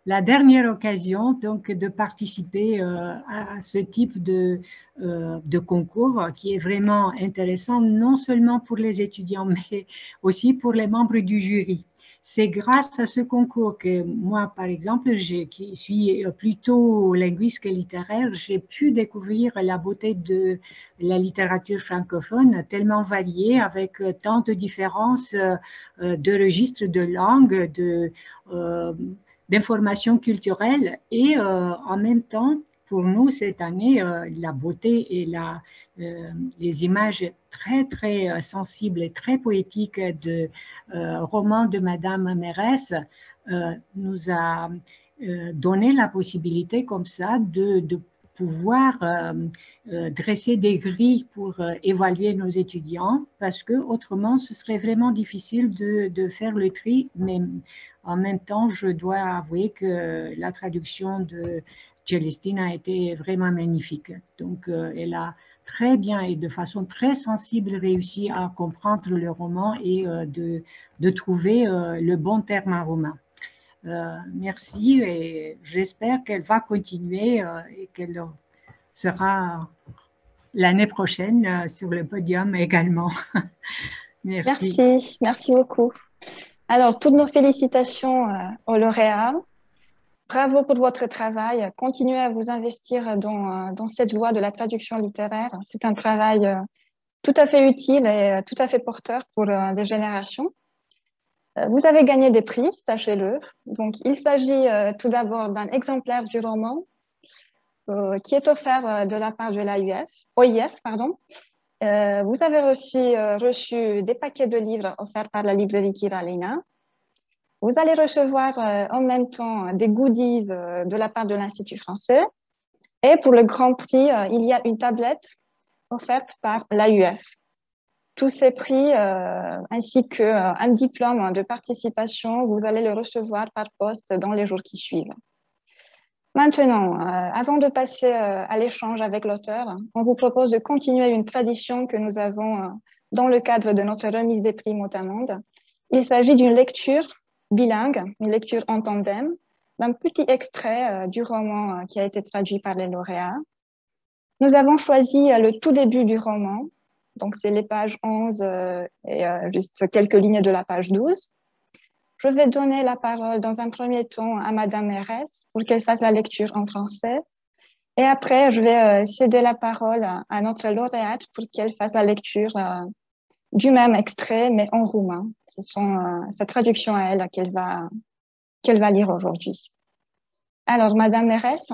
la dernière occasion donc, de participer à ce type de concours qui est vraiment intéressant, non seulement pour les étudiants, mais aussi pour les membres du jury. C'est grâce à ce concours que moi, par exemple, qui suis plutôt linguiste que littéraire, j'ai pu découvrir la beauté de la littérature francophone, tellement variée, avec tant de différences de registres de langue, d'informations culturelles et en même temps, pour nous, cette année, la beauté et les images très, très sensibles et très poétiques de romans de Madame Mérès nous a donné la possibilité comme ça de pouvoir dresser des grilles pour évaluer nos étudiants parce que autrement, ce serait vraiment difficile de faire le tri, mais en même temps, je dois avouer que la traduction de Célestine a été vraiment magnifique. Donc, elle a très bien et de façon très sensible réussi à comprendre le roman et de trouver le bon terme en roman. Merci et j'espère qu'elle va continuer et qu'elle sera l'année prochaine sur le podium également. Merci, merci beaucoup. Alors, toutes nos félicitations aux lauréats. Bravo pour votre travail. Continuez à vous investir dans cette voie de la traduction littéraire. C'est un travail tout à fait utile et tout à fait porteur pour des générations. Vous avez gagné des prix, sachez-le. Donc, il s'agit tout d'abord d'un exemplaire du roman qui est offert de la part de l'OIF. Vous avez aussi reçu des paquets de livres offerts par la librairie Kiralina. Vous allez recevoir en même temps des goodies de la part de l'Institut français. Et pour le grand prix, il y a une tablette offerte par l'AUF. Tous ces prix, ainsi qu'un diplôme de participation, vous allez le recevoir par poste dans les jours qui suivent. Maintenant, avant de passer à l'échange avec l'auteur, on vous propose de continuer une tradition que nous avons dans le cadre de notre remise des prix Mot-à-Monde. Il s'agit d'une lecture bilingue, une lecture en tandem, d'un petit extrait du roman qui a été traduit par les lauréats. Nous avons choisi le tout début du roman, donc c'est les pages 11 et juste quelques lignes de la page 12. Je vais donner la parole dans un premier temps à Madame Mérès pour qu'elle fasse la lecture en français. Et Et après, je vais céder la parole à notre lauréate pour qu'elle fasse la lecture du même extrait, mais en roumain. C'est sa traduction à elle qu'elle va lire aujourd'hui. Alors, Madame Mérès,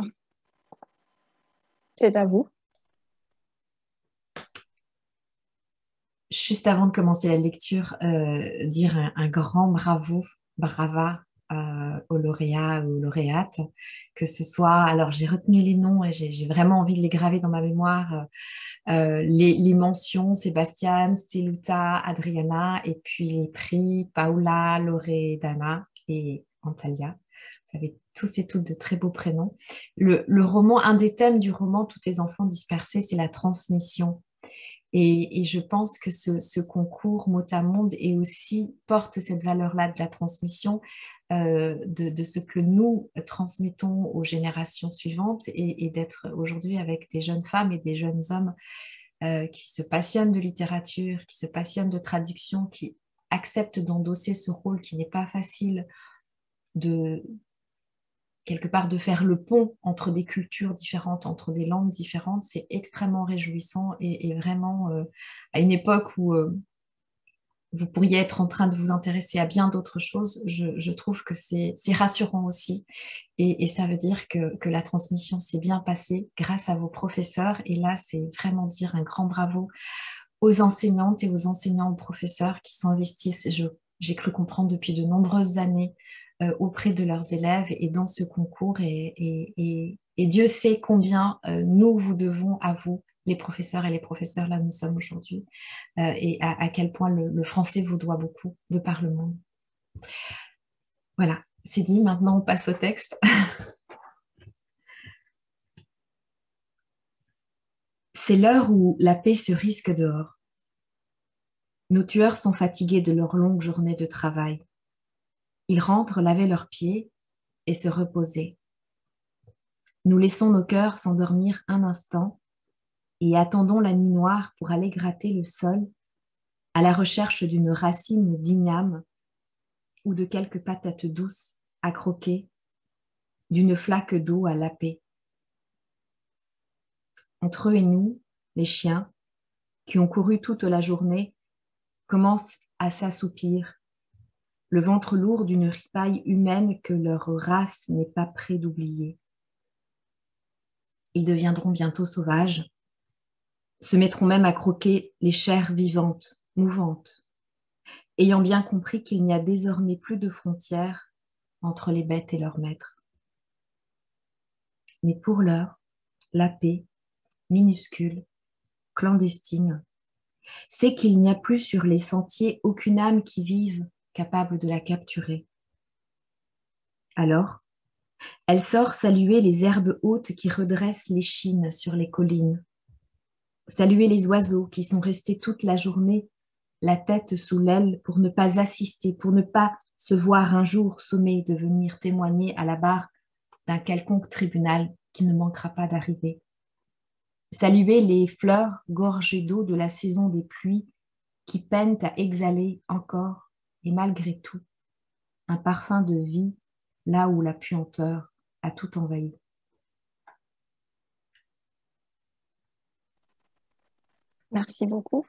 c'est à vous. Juste avant de commencer la lecture, dire un grand brava aux lauréats ou aux lauréates, que ce soit, alors j'ai retenu les noms et j'ai vraiment envie de les graver dans ma mémoire, les mentions, Sébastien, Steluta, Adriana, et puis les prix Paula, Loredana et Antalya. Vous avez tous et toutes de très beaux prénoms. Le roman, un des thèmes du roman, Tous tes enfants dispersés, c'est la transmission. Et je pense que ce concours mot à monde porte cette valeur-là de la transmission, de ce que nous transmettons aux générations suivantes et d'être aujourd'hui avec des jeunes femmes et des jeunes hommes qui se passionnent de littérature, qui se passionnent de traduction, qui acceptent d'endosser ce rôle qui n'est pas facile quelque part de faire le pont entre des cultures différentes, entre des langues différentes. C'est extrêmement réjouissant et vraiment à une époque où vous pourriez être en train de vous intéresser à bien d'autres choses, je trouve que c'est rassurant aussi et ça veut dire que la transmission s'est bien passée grâce à vos professeurs et là c'est vraiment dire un grand bravo aux enseignantes et aux enseignants, aux professeurs qui s'investissent, j'ai cru comprendre depuis de nombreuses années auprès de leurs élèves et dans ce concours et Dieu sait combien nous vous devons à vous, les professeurs et les professeurs, là nous sommes aujourd'hui et à quel point le français vous doit beaucoup de par le monde. Voilà, c'est dit, maintenant on passe au texte. C'est l'heure où la paix se risque dehors. Nos tueurs sont fatigués de leur longue journée de travail. Ils rentrent laver leurs pieds et se reposer. Nous laissons nos cœurs s'endormir un instant et attendons la nuit noire pour aller gratter le sol à la recherche d'une racine d'igname ou de quelques patates douces à croquer, d'une flaque d'eau à laper. Entre eux et nous, les chiens, qui ont couru toute la journée, commencent à s'assoupir, le ventre lourd d'une ripaille humaine que leur race n'est pas près d'oublier. Ils deviendront bientôt sauvages, se mettront même à croquer les chairs vivantes, mouvantes, ayant bien compris qu'il n'y a désormais plus de frontières entre les bêtes et leurs maîtres. Mais pour l'heure, la paix, minuscule, clandestine, c'est qu'il n'y a plus sur les sentiers aucune âme qui vive capable de la capturer. Alors, elle sort saluer les herbes hautes qui redressent l'échine sur les collines, saluer les oiseaux qui sont restés toute la journée, la tête sous l'aile pour ne pas assister, pour ne pas se voir un jour sommés de venir témoigner à la barre d'un quelconque tribunal qui ne manquera pas d'arriver. Saluer les fleurs gorgées d'eau de la saison des pluies qui peinent à exhaler encore et malgré tout un parfum de vie là où la puanteur a tout envahi. Merci beaucoup.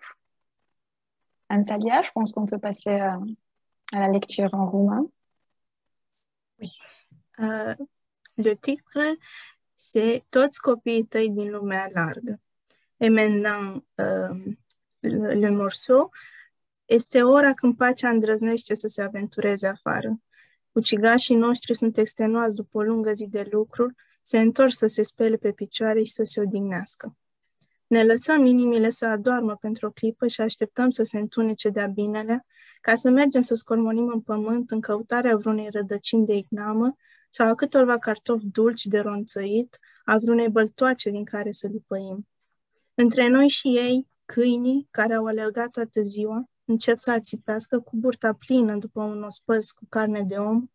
Antalya, je pense qu'on peut passer à la lecture en roumain. Oui. Le titre, c'est Toți copiii tăi din lumea largă. Et maintenant, le morceau, este ora când pacea îndrăznește să se aventureze afară. Ucigașii noștri sunt extenuați după o lungă zi de lucru, se întorc să se spele pe picioare și să se odihnească. Ne lăsăm inimile să adoarmă pentru o clipă și așteptăm să se întunece de-a binele, ca să mergem să scormonim în pământ în căutarea vreunei rădăcini de ignamă sau a câtorva cartofi dulci de ronțăit, a vreunei băltoace din care să lipăim. Între noi și ei, câinii, care au alergat toată ziua, încep să ațipească cu burta plină după un ospăz cu carne de om,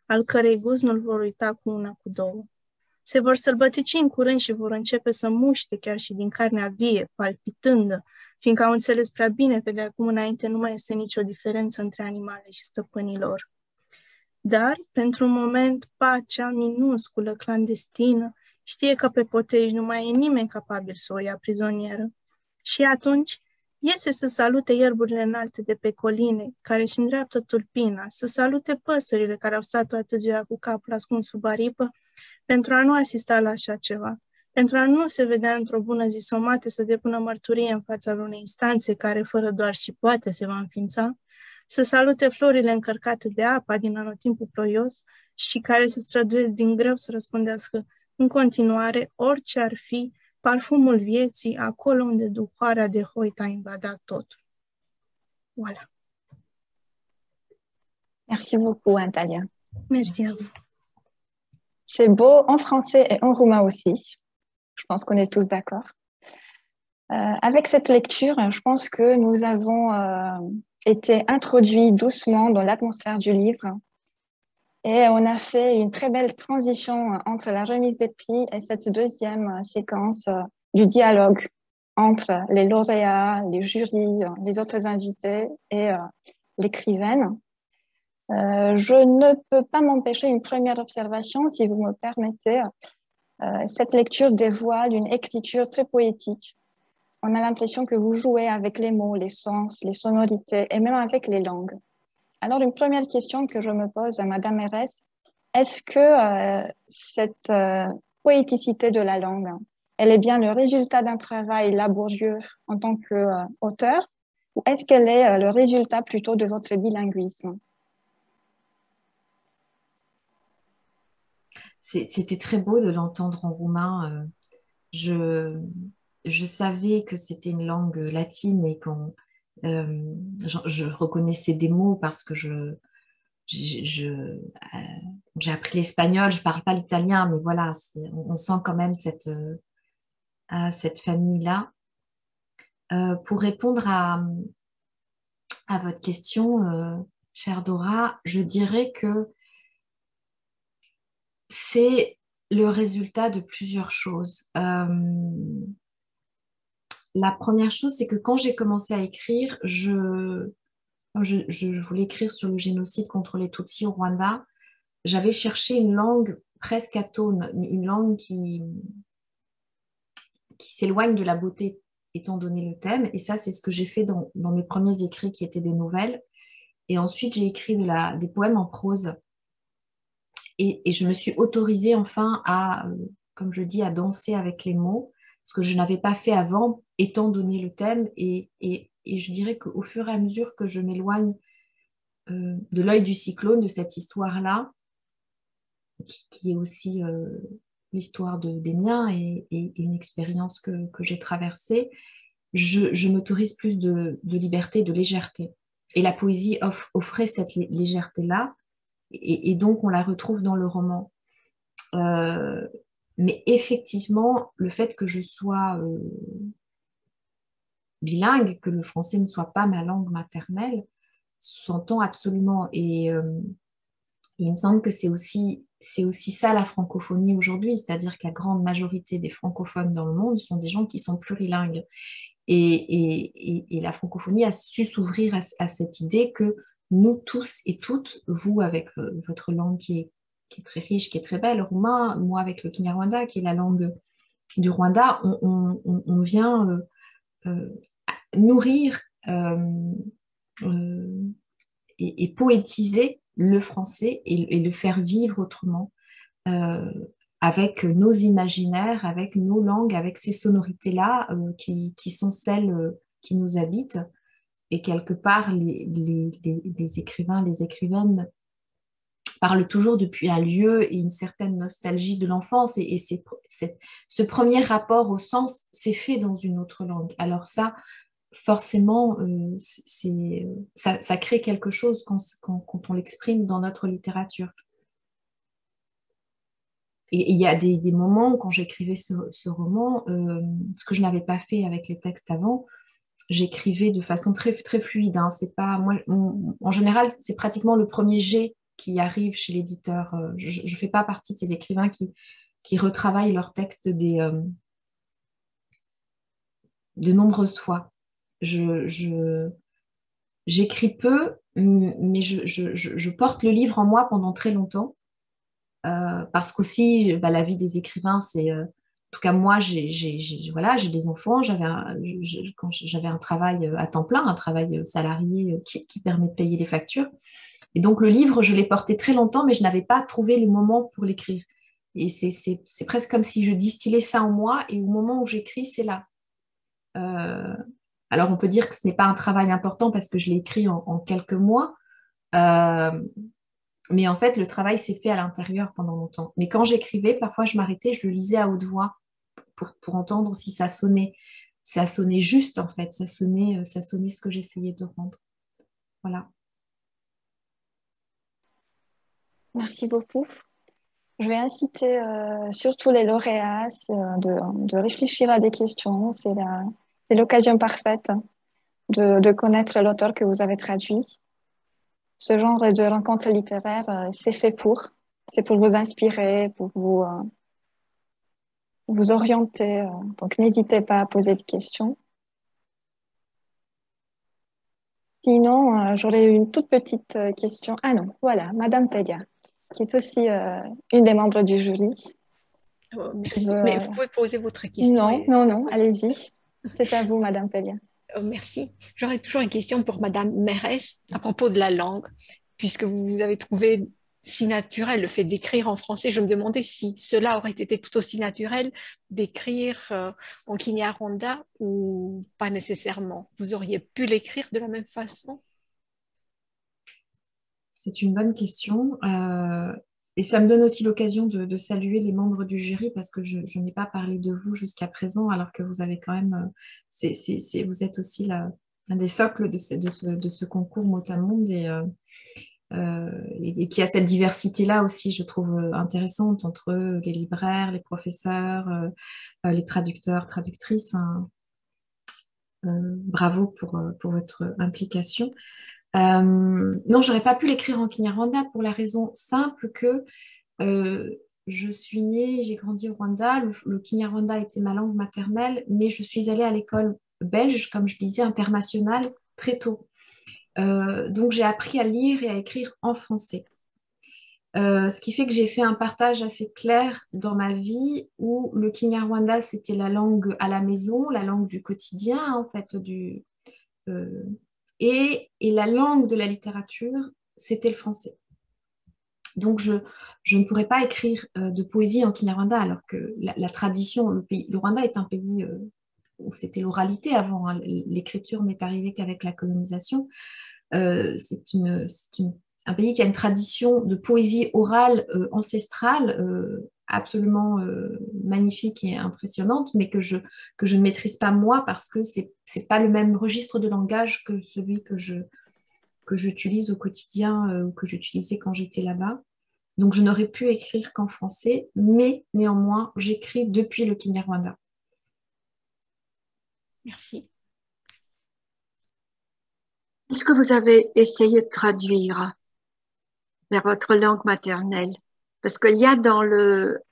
al cărei gust nu-l vor uita cu una, cu două. Se vor sălbătici în curând și vor începe să muște chiar și din carnea vie, palpitândă, fiindcă au înțeles prea bine că de acum înainte nu mai este nicio diferență între animale și stăpânii lor. Dar, pentru un moment, pacea minusculă, clandestină, știe că pe potej nu mai e nimeni capabil să o ia prizonieră. Și atunci iese să salute ierburile înalte de pe coline, care își îndreaptă tulpina, să salute păsările care au stat toată ziua cu capul ascuns sub aripă, pentru a nu asista la așa ceva, pentru a nu se vedea într-o bună zi somate să depună mărturie în fața unei instanțe care fără doar și poate se va înființa, să salute florile încărcate de apa din anotimpul ploios și care se străduiesc din greu să răspundească în continuare orice ar fi parfumul vieții acolo unde duhoarea de hoit a invadat totul. Voilà. Merci beaucoup, Antalya. Merci à vous. C'est beau en français et en roumain aussi. Je pense qu'on est tous d'accord. Avec cette lecture, je pense que nous avons été introduits doucement dans l'atmosphère du livre et on a fait une très belle transition entre la remise des prix et cette deuxième séquence du dialogue entre les lauréats, les jurys, les autres invités et l'écrivaine. Je ne peux pas m'empêcher une première observation, si vous me permettez. Cette lecture dévoile une écriture très poétique. On a l'impression que vous jouez avec les mots, les sens, les sonorités et même avec les langues. Alors, une première question que je me pose à Madame Erès, est-ce que cette poéticité de la langue, elle est bien le résultat d'un travail laborieux en tant qu'auteur ou est-ce qu'elle est le résultat plutôt de votre bilinguisme? C'était très beau de l'entendre en roumain. Je savais que c'était une langue latine et je reconnaissais des mots parce que j'ai appris l'espagnol, je ne parle pas l'italien, mais voilà, on sent quand même cette famille-là. Pour répondre à votre question, chère Dora, je dirais que c'est le résultat de plusieurs choses. La première chose, c'est que quand j'ai commencé à écrire, je voulais écrire sur le génocide contre les Tutsis au Rwanda. J'avais cherché une langue presque atone, une langue qui s'éloigne de la beauté étant donné le thème. Et ça, c'est ce que j'ai fait dans mes premiers écrits qui étaient des nouvelles. Et ensuite, j'ai écrit des poèmes en prose. Et je me suis autorisée enfin à, comme je dis, à danser avec les mots, ce que je n'avais pas fait avant, étant donné le thème. Et je dirais qu'au fur et à mesure que je m'éloigne de l'œil du cyclone, de cette histoire-là, qui est aussi l'histoire des miens et une expérience que j'ai traversée, je m'autorise plus de liberté, de légèreté. Et la poésie offrait cette légèreté-là, et donc on la retrouve dans le roman. Mais effectivement, le fait que je sois bilingue, que le français ne soit pas ma langue maternelle, s'entend absolument. Et il me semble que c'est aussi ça la francophonie aujourd'hui, c'est-à-dire que la grande majorité des francophones dans le monde sont des gens qui sont plurilingues. Et la francophonie a su s'ouvrir à cette idée que nous tous et toutes, vous avec votre langue qui est très riche, qui est très belle, le roumain, moi avec le Kinyarwanda, qui est la langue du Rwanda, on vient nourrir et poétiser le français et le faire vivre autrement, avec nos imaginaires, avec nos langues, avec ces sonorités-là qui sont celles qui nous habitent. Et quelque part, les écrivains, les écrivaines parlent toujours depuis un lieu et une certaine nostalgie de l'enfance. Et ce premier rapport au sens s'est fait dans une autre langue. Alors ça, forcément, ça crée quelque chose quand on l'exprime dans notre littérature. Et il y a des moments, quand j'écrivais ce roman, ce que je n'avais pas fait avec les textes avant, j'écrivais de façon très, très fluide. Hein. C'est pas, moi, en général, c'est pratiquement le premier jet qui arrive chez l'éditeur. Je ne fais pas partie de ces écrivains qui retravaillent leurs textes de nombreuses fois. J'écris peu, mais je porte le livre en moi pendant très longtemps. parce qu'aussi, la vie des écrivains, c'est... en tout cas, moi, voilà, j'ai des enfants, quand j'avais un travail à temps plein, un travail salarié qui permet de payer les factures. Et donc, le livre, je l'ai porté très longtemps, mais je n'avais pas trouvé le moment pour l'écrire. Et c'est presque comme si je distillais ça en moi, et au moment où j'écris, c'est là. Alors, on peut dire que ce n'est pas un travail important parce que je l'ai écrit en quelques mois, mais en fait, le travail s'est fait à l'intérieur pendant longtemps. Mais quand j'écrivais, parfois, je m'arrêtais, je le lisais à haute voix pour entendre si ça sonnait. Ça sonnait juste, en fait. Ça sonnait ce que j'essayais de rendre. Voilà. Merci beaucoup. Je vais inciter surtout les lauréats de réfléchir à des questions. C'est l'occasion parfaite de connaître l'auteur que vous avez traduit. Ce genre de rencontre littéraire, c'est fait pour. C'est pour vous inspirer, pour vous orienter. Donc, n'hésitez pas à poser des questions. Sinon, j'aurais une toute petite question. Ah non, voilà, Madame Pelia, qui est aussi une des membres du jury. Oh, merci, mais vous pouvez poser votre question. Non, allez-y. C'est à vous, Madame Pelia. Oh, merci. J'aurais toujours une question pour Madame Mérès à propos de la langue, puisque vous avez trouvé si naturel le fait d'écrire en français. Je me demandais si cela aurait été tout aussi naturel d'écrire en Kinyarwanda ou pas nécessairement. Vous auriez pu l'écrire de la même façon? C'est une bonne question. Et ça me donne aussi l'occasion de saluer les membres du jury parce que je n'ai pas parlé de vous jusqu'à présent, alors que vous avez quand même, vous êtes aussi l'un des socles de ce concours Motamonde et qui a cette diversité-là aussi, je trouve intéressante entre les libraires, les professeurs, les traducteurs, traductrices. Bravo pour votre implication. Non, j'aurais pas pu l'écrire en Kinyarwanda pour la raison simple que je suis née, j'ai grandi au Rwanda, le Kinyarwanda était ma langue maternelle, mais je suis allée à l'école belge, comme je disais, internationale, très tôt. Donc j'ai appris à lire et à écrire en français. Ce qui fait que j'ai fait un partage assez clair dans ma vie où le Kinyarwanda, c'était la langue à la maison, la langue du quotidien, en fait, et la langue de la littérature, c'était le français. Donc, je ne pourrais pas écrire de poésie en Kinyarwanda, alors que la tradition, le Rwanda est un pays où c'était l'oralité avant, hein, l'écriture n'est arrivée qu'avec la colonisation. C'est un pays qui a une tradition de poésie orale ancestrale absolument magnifique et impressionnante, mais que je ne maîtrise pas moi parce que c'est pas le même registre de langage que celui que j'utilise au quotidien ou que j'utilisais quand j'étais là-bas. Donc je n'aurais pu écrire qu'en français, mais néanmoins j'écris depuis le Kinyarwanda. Merci. Est-ce que vous avez essayé de traduire vers votre langue maternelle? Parce qu'il y a dans le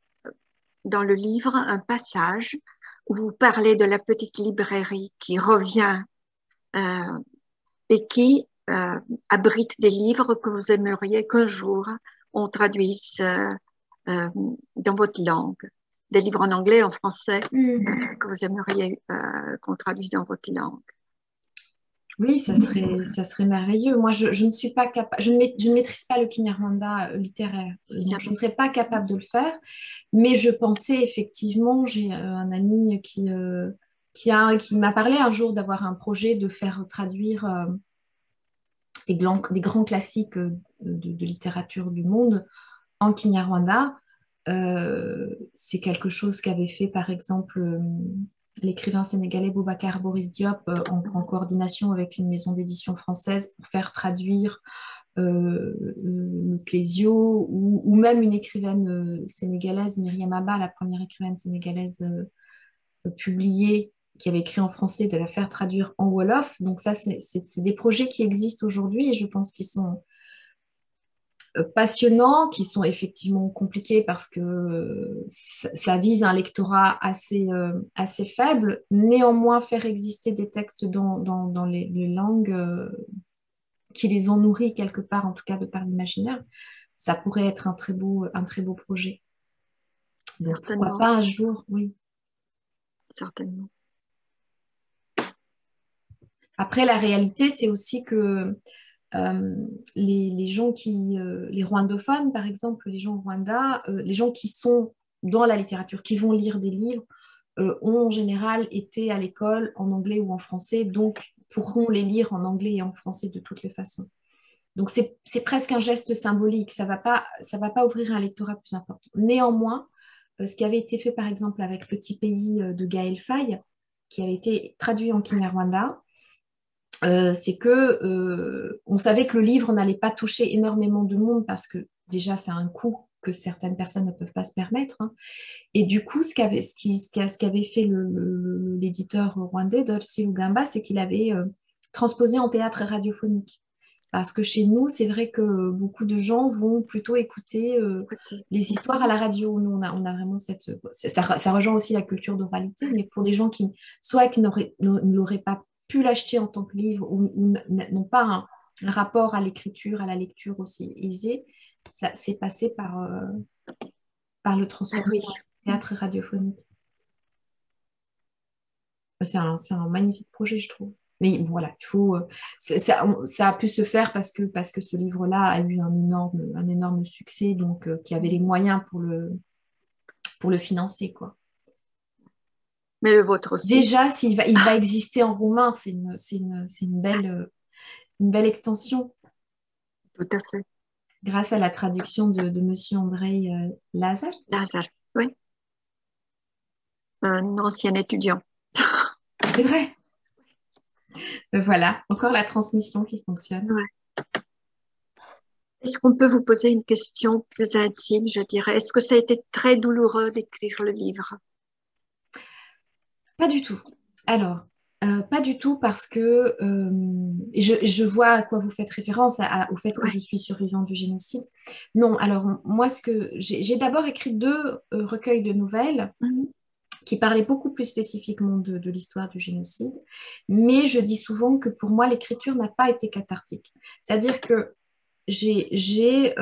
livre un passage où vous parlez de la petite librairie qui revient et qui abrite des livres que vous aimeriez qu'un jour on traduise dans votre langue. Des livres en anglais, en français, que vous aimeriez qu'on traduise dans votre langue. Oui, ça serait merveilleux. Moi, je ne suis pas capable, je ne maîtrise pas le Kinyarwanda littéraire, donc je ne serais pas capable de le faire. Mais je pensais effectivement, j'ai un ami qui m'a parlé un jour d'avoir un projet de faire traduire des grands classiques de littérature du monde en Kinyarwanda. C'est quelque chose qu'avait fait, par exemple, l'écrivain sénégalais Boubacar Boris Diop en coordination avec une maison d'édition française pour faire traduire Clésio ou même une écrivaine sénégalaise, Myriam Abba, la première écrivaine sénégalaise publiée, qui avait écrit en français, de la faire traduire en Wolof. Donc ça, c'est des projets qui existent aujourd'hui et je pense qu'ils sont passionnants, qui sont effectivement compliqués parce que ça vise un lectorat assez faible. Néanmoins, faire exister des textes dans les langues qui les ont nourris quelque part, en tout cas de par l'imaginaire, ça pourrait être un très beau projet. Donc, Certainement. pourquoi pas un jour, oui. Certainement. Après, la réalité, c'est aussi que les gens les rwandophones, par exemple, les gens au Rwanda, les gens qui sont dans la littérature, qui vont lire des livres, ont en général été à l'école en anglais ou en français, donc pourront les lire en anglais et en français de toutes les façons. Donc, c'est presque un geste symbolique. Ça va pas ouvrir un lectorat plus important. Néanmoins, ce qui avait été fait, par exemple, avec Petit Pays de Gaël Faye, qui avait été traduit en Kinyarwanda, c'est que on savait que le livre n'allait pas toucher énormément de monde parce que déjà, c'est un coût que certaines personnes ne peuvent pas se permettre. Hein. Et du coup, ce qu'avait fait l'éditeur rwandais, Dorsi Lugamba, c'est qu'il avait transposé en théâtre radiophonique. Parce que chez nous, c'est vrai que beaucoup de gens vont plutôt écouter les histoires à la radio. Nous, on a vraiment ça rejoint aussi la culture d'oralité, mais pour des gens qui ne l'auraient pas pu l'acheter en tant que livre ou n'ont pas un rapport à l'écriture, à la lecture aussi aisé, ça s'est passé par le transformer en théâtre radiophonique. C'est un magnifique projet, je trouve. Mais voilà, il faut, ça a pu se faire parce que ce livre-là a eu un énorme succès, donc qui avait les moyens pour le financer, quoi. Mais le vôtre aussi. Déjà, il va exister en roumain, c'est une belle extension. Tout à fait. Grâce à la traduction de Monsieur Andrei Lazar. Lazar, oui. Un ancien étudiant. C'est vrai. Voilà, encore la transmission qui fonctionne. Ouais. Est-ce qu'on peut vous poser une question plus intime, je dirais? Est-ce que ça a été très douloureux d'écrire le livre? Pas du tout. Alors, pas du tout parce que je vois à quoi vous faites référence, au fait que je suis survivante du génocide. Non, alors moi, j'ai d'abord écrit 2 recueils de nouvelles qui parlaient beaucoup plus spécifiquement de l'histoire du génocide, mais je dis souvent que pour moi, l'écriture n'a pas été cathartique. C'est-à-dire que j'ai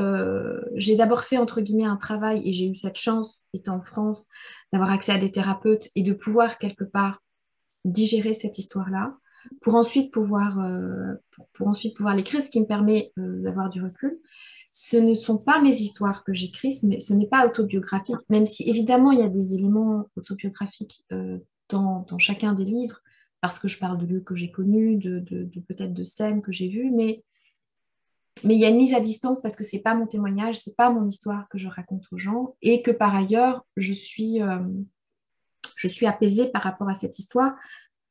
d'abord fait, entre guillemets, un travail, et j'ai eu cette chance, étant en France, d'avoir accès à des thérapeutes et de pouvoir, quelque part, digérer cette histoire-là, pour ensuite pouvoir l'écrire, ce qui me permet d'avoir du recul. Ce ne sont pas mes histoires que j'écris, ce n'est pas autobiographique, même si évidemment il y a des éléments autobiographiques dans chacun des livres, parce que je parle de lieux que j'ai connus, peut-être de scènes que j'ai vues, mais il y a une mise à distance parce que c'est pas mon témoignage, c'est pas mon histoire que je raconte aux gens, et que par ailleurs je suis apaisée par rapport à cette histoire,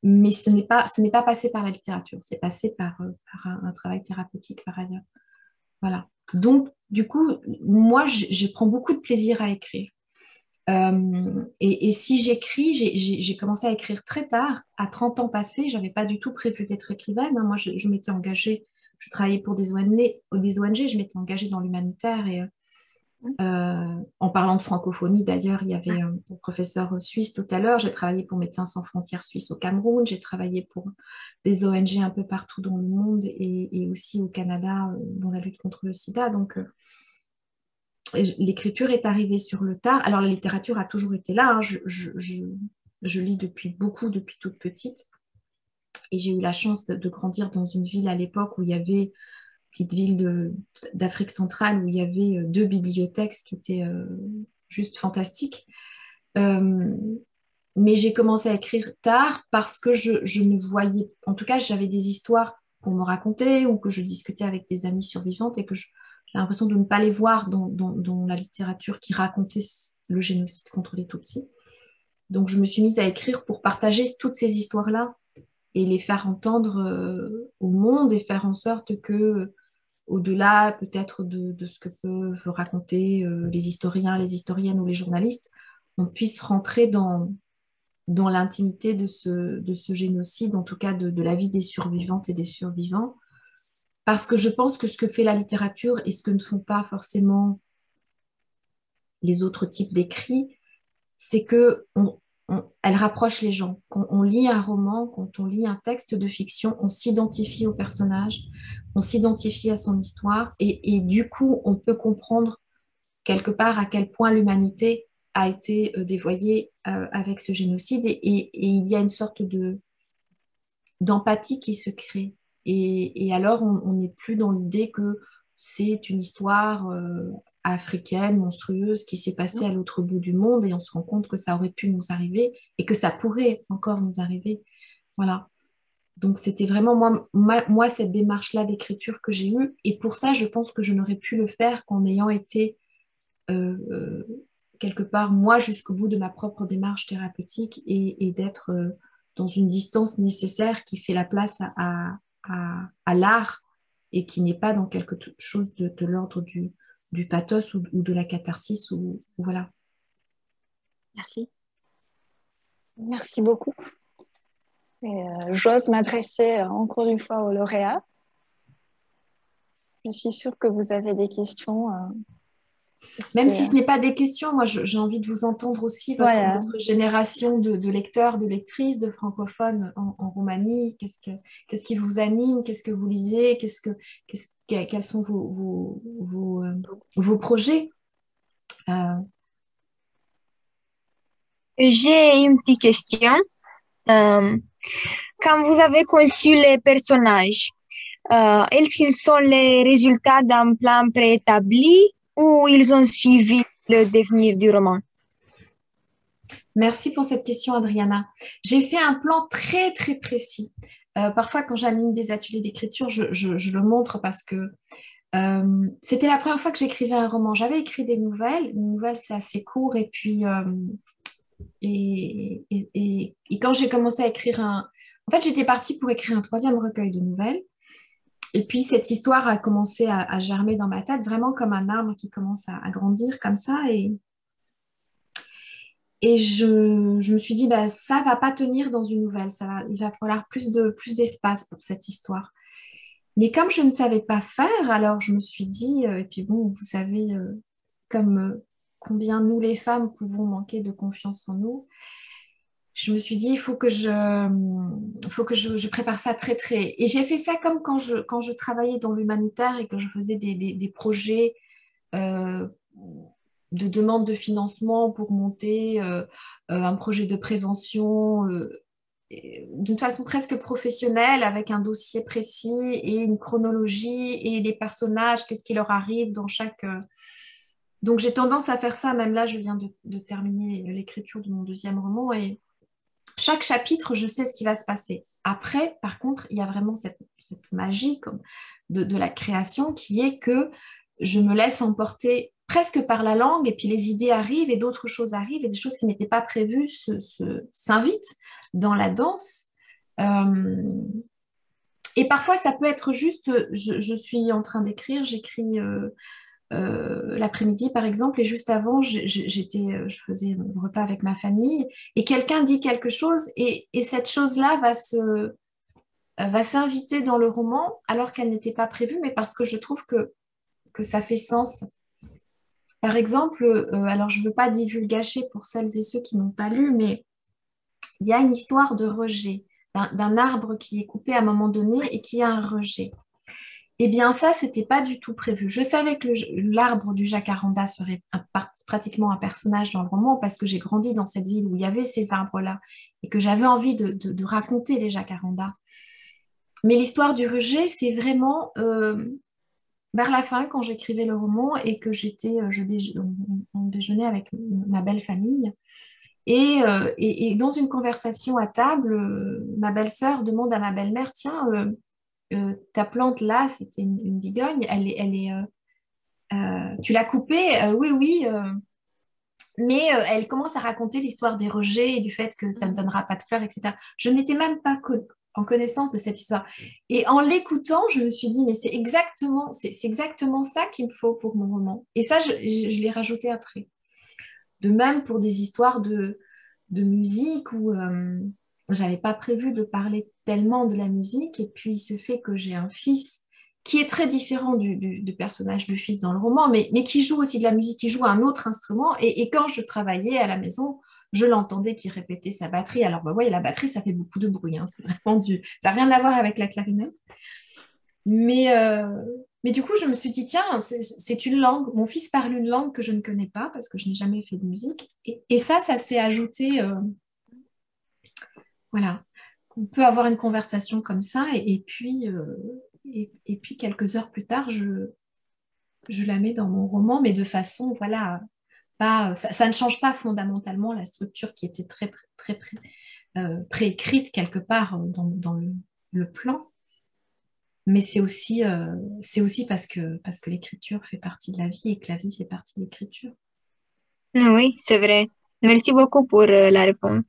mais ce n'est pas passé par la littérature, c'est passé par un travail thérapeutique par ailleurs. Voilà. Donc, du coup, moi, je prends beaucoup de plaisir à écrire. Et si j'écris, j'ai commencé à écrire très tard, à 30 ans passés. Je n'avais pas du tout prévu d'être écrivaine. Moi, je m'étais engagée, je travaillais pour des ONG, je m'étais engagée dans l'humanitaire. Et en parlant de francophonie, d'ailleurs, il y avait un professeur suisse tout à l'heure. J'ai travaillé pour Médecins sans frontières suisse au Cameroun. J'ai travaillé pour des ONG un peu partout dans le monde et aussi au Canada dans la lutte contre le sida. Donc, l'écriture est arrivée sur le tard. Alors, la littérature a toujours été là. Hein. Je lis depuis toute petite. Et j'ai eu la chance de grandir dans une ville à l'époque où il y avait, petite ville d'Afrique centrale, où il y avait 2 bibliothèques, ce qui était juste fantastique. Mais j'ai commencé à écrire tard parce que je me voyais, en tout cas, j'avais des histoires qu'on me racontait ou que je discutais avec des amies survivantes et que j'ai l'impression de ne pas les voir dans la littérature qui racontait le génocide contre les Tutsis. Donc, je me suis mise à écrire pour partager toutes ces histoires-là et les faire entendre au monde et faire en sorte que, au-delà peut-être de ce que peuvent raconter les historiens, les historiennes ou les journalistes, on puisse rentrer dans l'intimité de ce génocide, en tout cas de la vie des survivantes et des survivants. Parce que je pense que ce que fait la littérature et ce que ne font pas forcément les autres types d'écrits, c'est que elle rapproche les gens. Quand on lit un roman, quand on lit un texte de fiction, on s'identifie au personnage, on s'identifie à son histoire et du coup, on peut comprendre quelque part à quel point l'humanité a été dévoyée avec ce génocide et il y a une sorte d'empathie qui se crée. Et alors, on n'est plus dans l'idée que c'est une histoire africaine, monstrueuse, qui s'est passée à l'autre bout du monde et on se rend compte que ça aurait pu nous arriver et que ça pourrait encore nous arriver. Voilà. Donc, c'était vraiment moi cette démarche-là d'écriture que j'ai eue. Et pour ça, je pense que je n'aurais pu le faire qu'en ayant été quelque part, moi, jusqu'au bout de ma propre démarche thérapeutique et d'être dans une distance nécessaire qui fait la place à l'art et qui n'est pas dans quelque chose de l'ordre du pathos ou de la catharsis. Ou voilà. Merci. Merci beaucoup. J'ose m'adresser encore une fois aux lauréats. Je suis sûre que vous avez des questions. Même si ce n'est pas des questions, moi j'ai envie de vous entendre aussi, votre génération de lecteurs, de lectrices, de francophones en Roumanie. Qu'est-ce qui vous anime? Qu'est-ce que vous lisez? Quels sont vos projets? J'ai une petite question. Quand vous avez conçu les personnages, est-ce qu'ils sont les résultats d'un plan préétabli ou ils ont suivi le devenir du roman? Merci pour cette question, Adriana. J'ai fait un plan très, très précis. Parfois, quand j'anime des ateliers d'écriture, je le montre parce que c'était la première fois que j'écrivais un roman. J'avais écrit des nouvelles. Une nouvelle, c'est assez court. Et puis, et quand j'ai commencé à écrire En fait, j'étais partie pour écrire un 3e recueil de nouvelles. Et puis, cette histoire a commencé à germer dans ma tête, vraiment comme un arbre qui commence à grandir comme ça. Et je me suis dit, bah, ça ne va pas tenir dans une nouvelle. Il va falloir plus d'espace pour cette histoire. Mais comme je ne savais pas faire, alors je me suis dit, et puis bon, vous savez combien nous, les femmes, pouvons manquer de confiance en nous. Je me suis dit, il faut que je prépare ça très, très... Et j'ai fait ça comme quand je travaillais dans l'humanitaire et que je faisais des projets de demande de financement pour monter un projet de prévention d'une façon presque professionnelle, avec un dossier précis et une chronologie et les personnages, qu'est-ce qui leur arrive dans chaque... Donc j'ai tendance à faire ça, même là je viens de terminer l'écriture de mon 2e roman et chaque chapitre, je sais ce qui va se passer. Après, par contre, il y a vraiment cette magie de la création qui est que je me laisse emporter presque par la langue et puis les idées arrivent et d'autres choses arrivent et des choses qui n'étaient pas prévues s'invitent dans la danse. Et parfois, ça peut être juste, je suis en train d'écrire, j'écris l'après-midi par exemple et juste avant je faisais un repas avec ma famille et quelqu'un dit quelque chose et cette chose-là va s'inviter dans le roman alors qu'elle n'était pas prévue mais parce que je trouve que ça fait sens. Par exemple, alors je ne veux pas divulgacher pour celles et ceux qui n'ont pas lu, mais il y a une histoire de rejet d'un arbre qui est coupé à un moment donné et qui a un rejet. Eh bien, ça, ce n'était pas du tout prévu. Je savais que l'arbre du jacaranda serait pratiquement un personnage dans le roman parce que j'ai grandi dans cette ville où il y avait ces arbres-là et que j'avais envie de raconter les jacarandas. Mais l'histoire du rejet, c'est vraiment vers la fin, quand j'écrivais le roman et que on déjeunait avec ma belle famille. Et dans une conversation à table, ma belle-sœur demande à ma belle-mère, tiens, ta plante là, c'était une bigogne, tu l'as coupée? Oui. Mais elle commence à raconter l'histoire des rejets et du fait que ça ne donnera pas de fleurs, etc. Je n'étais même pas en connaissance de cette histoire. Et en l'écoutant, je me suis dit, mais c'est exactement ça qu'il me faut pour mon roman. Et ça, je l'ai rajouté après. De même pour des histoires de musique où j'avais pas prévu de parler tellement de la musique et puis il se fait que j'ai un fils qui est très différent du personnage du fils dans le roman, mais qui joue aussi de la musique, qui joue un autre instrument et quand je travaillais à la maison, je l'entendais qui répétait sa batterie. Alors, bah, ouais, la batterie, ça fait beaucoup de bruit, hein. C'est vraiment ça n'a rien à voir avec la clarinette. Mais du coup, je me suis dit, tiens, c'est une langue. Mon fils parle une langue que je ne connais pas parce que je n'ai jamais fait de musique. Et ça s'est ajouté. Voilà. On peut avoir une conversation comme ça. Et puis, quelques heures plus tard, je la mets dans mon roman, mais de façon, voilà, pas, ça ne change pas fondamentalement la structure qui était très préécrite quelque part dans le plan. Mais c'est aussi parce que l'écriture fait partie de la vie et que la vie fait partie de l'écriture. Oui, c'est vrai. Merci beaucoup pour la réponse.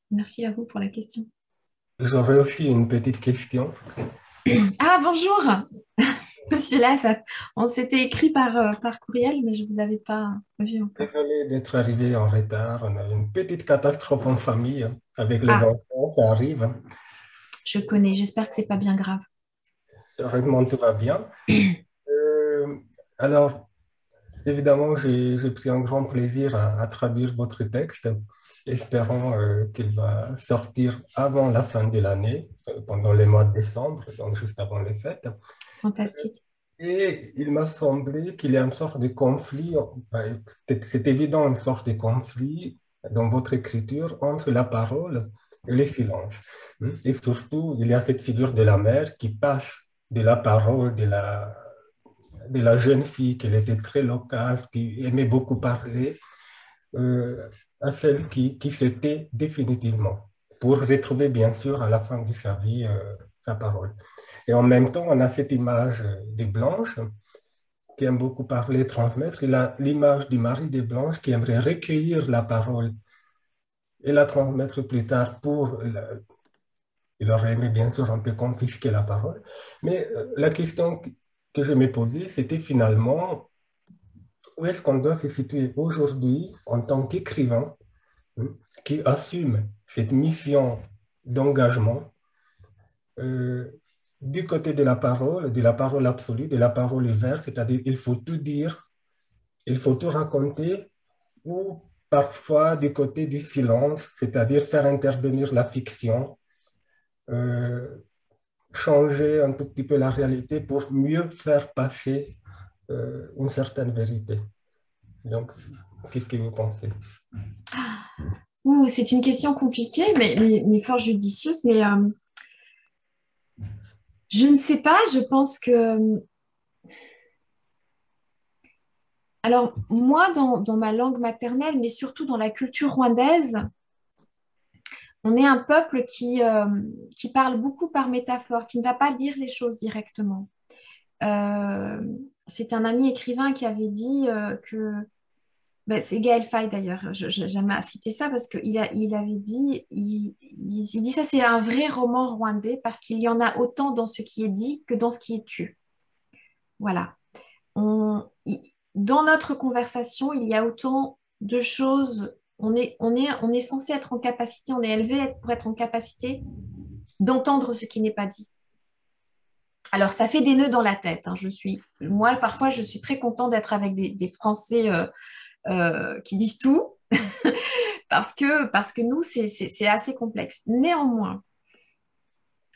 Merci à vous pour la question. J'aurais aussi une petite question. Ah, bonjour Monsieur Lass, on s'était écrit par courriel, mais je ne vous avais pas vu encore. Désolé d'être arrivé en retard. On a une petite catastrophe en famille hein, avec les enfants, ça arrive. Hein. Je connais, j'espère que ce n'est pas bien grave. Heureusement, tout va bien. Alors, évidemment, j'ai pris un grand plaisir à traduire votre texte, espérant qu'il va sortir avant la fin de l'année, pendant les mois de décembre, donc juste avant les fêtes. Fantastique. Et il m'a semblé qu'il y a une sorte de conflit, c'est évident, une sorte de conflit dans votre écriture entre la parole et le silence. Et surtout, il y a cette figure de la mère qui passe de la parole de la jeune fille, qui était très loquace, qui aimait beaucoup parler, à celle qui se tait définitivement, pour retrouver bien sûr à la fin de sa vie sa parole. Et en même temps, on a cette image de Blanche, qui aime beaucoup parler, transmettre. Il a l'image du mari de Blanche qui aimerait recueillir la parole et la transmettre plus tard il aurait aimé bien sûr un peu confisquer la parole. Mais la question que je me posais, c'était finalement, où est-ce qu'on doit se situer aujourd'hui en tant qu'écrivain qui assume cette mission d'engagement du côté de la parole absolue, de la parole verte, c'est-à-dire il faut tout dire, il faut tout raconter, ou parfois du côté du silence, c'est-à-dire faire intervenir la fiction, changer un tout petit peu la réalité pour mieux faire passer une certaine vérité. Donc, qu'est-ce que vous pensez? C'est une question compliquée, mais fort judicieuse. Mais je ne sais pas, je pense que... Alors, moi, dans ma langue maternelle, mais surtout dans la culture rwandaise, on est un peuple qui parle beaucoup par métaphore, qui ne va pas dire les choses directement. C'est un ami écrivain qui avait dit que... c'est Gaël Faye d'ailleurs, j'aime citer ça parce qu'il avait dit, il dit ça c'est un vrai roman rwandais parce qu'il y en a autant dans ce qui est dit que dans ce qui est tu. Voilà. Dans notre conversation, il y a autant de choses, on est censé être en capacité, on est élevé pour être en capacité d'entendre ce qui n'est pas dit. Alors, ça fait des nœuds dans la tête. Hein. Moi, parfois, je suis très contente d'être avec des Français qui disent tout, parce que nous, c'est assez complexe. Néanmoins,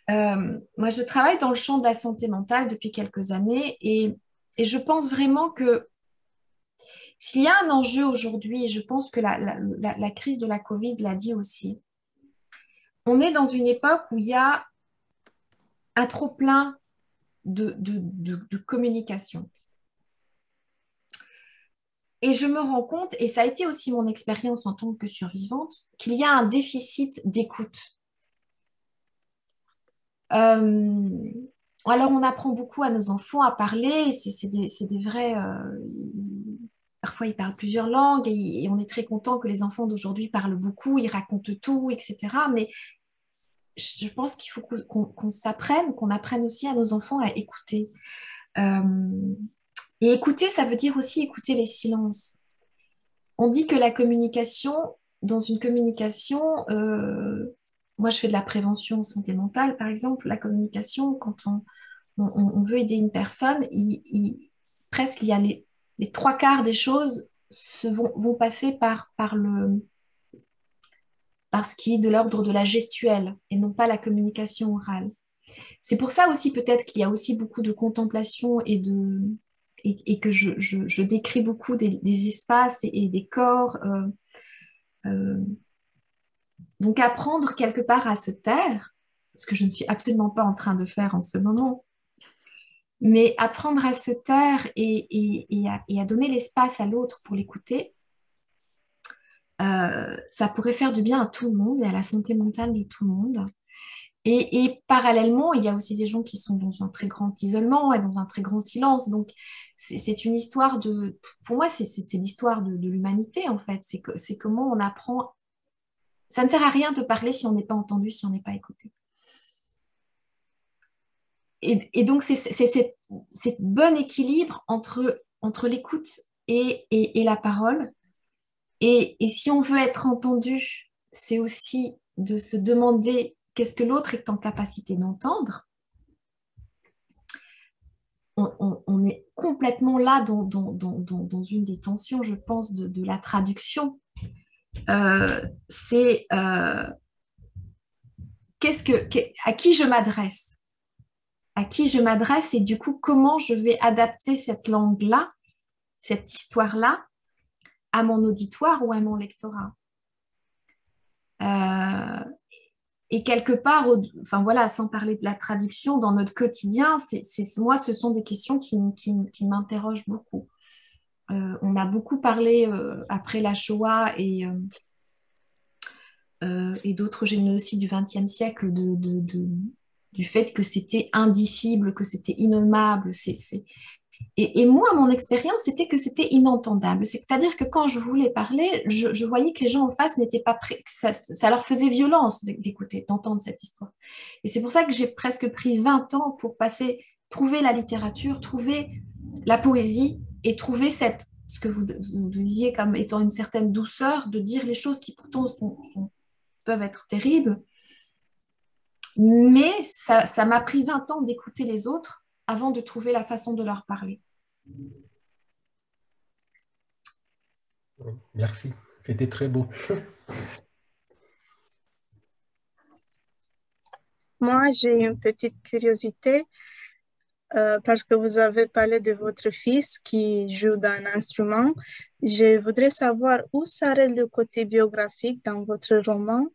moi, je travaille dans le champ de la santé mentale depuis quelques années et je pense vraiment que s'il y a un enjeu aujourd'hui, et je pense que la crise de la Covid l'a dit aussi, on est dans une époque où il y a un trop-plein de communication. Et je me rends compte, et ça a été aussi mon expérience en tant que survivante, qu'il y a un déficit d'écoute. Alors, on apprend beaucoup à nos enfants à parler, c'est des vrais... parfois, ils parlent plusieurs langues et on est très content que les enfants d'aujourd'hui parlent beaucoup, ils racontent tout, etc. Mais je pense qu'il faut qu'on s'apprenne, qu'on apprenne aussi à nos enfants à écouter. Et écouter, ça veut dire aussi écouter les silences. On dit que la communication, dans une communication, moi je fais de la prévention santé mentale par exemple, la communication, quand on veut aider une personne, presque il y a les trois quarts des choses vont passer par ce qui est de l'ordre de la gestuelle et non pas la communication orale. C'est pour ça aussi peut-être qu'il y a aussi beaucoup de contemplation et que je décris beaucoup des espaces et des corps. Donc apprendre quelque part à se taire, ce que je ne suis absolument pas en train de faire en ce moment, mais apprendre à se taire et à donner l'espace à l'autre pour l'écouter, ça pourrait faire du bien à tout le monde et à la santé mentale de tout le monde. Et parallèlement, il y a aussi des gens qui sont dans un très grand isolement et dans un très grand silence. Donc, c'est une histoire de... Pour moi, c'est l'histoire de l'humanité, en fait. C'est comment on apprend... Ça ne sert à rien de parler si on n'est pas entendu, si on n'est pas écouté. Et donc, c'est cet bon équilibre entre l'écoute et la parole. Et si on veut être entendu, c'est aussi de se demander qu'est-ce que l'autre est en capacité d'entendre. On est complètement là dans une des tensions, je pense, de la traduction. C'est à qui je m'adresse? À qui je m'adresse et du coup, comment je vais adapter cette langue-là, cette histoire-là, à mon auditoire ou à mon lectorat. Et quelque part, enfin voilà, sans parler de la traduction, dans notre quotidien, moi, ce sont des questions qui m'interrogent beaucoup. On a beaucoup parlé après la Shoah et d'autres génocides du XXe siècle du fait que c'était indicible, que c'était innommable. Et moi, mon expérience, c'était que c'était inentendable. C'est-à-dire que quand je voulais parler, je voyais que les gens en face n'étaient pas prêts, que ça leur faisait violence d'écouter, d'entendre cette histoire. Et c'est pour ça que j'ai presque pris 20 ans pour trouver la littérature, trouver la poésie et trouver ce que vous disiez comme étant une certaine douceur, de dire les choses qui pourtant peuvent être terribles. Mais ça m'a pris 20 ans d'écouter les autres avant de trouver la façon de leur parler. Merci, c'était très beau. Moi, j'ai une petite curiosité parce que vous avez parlé de votre fils qui joue d'un instrument. Je voudrais savoir où s'arrête le côté biographique dans votre roman.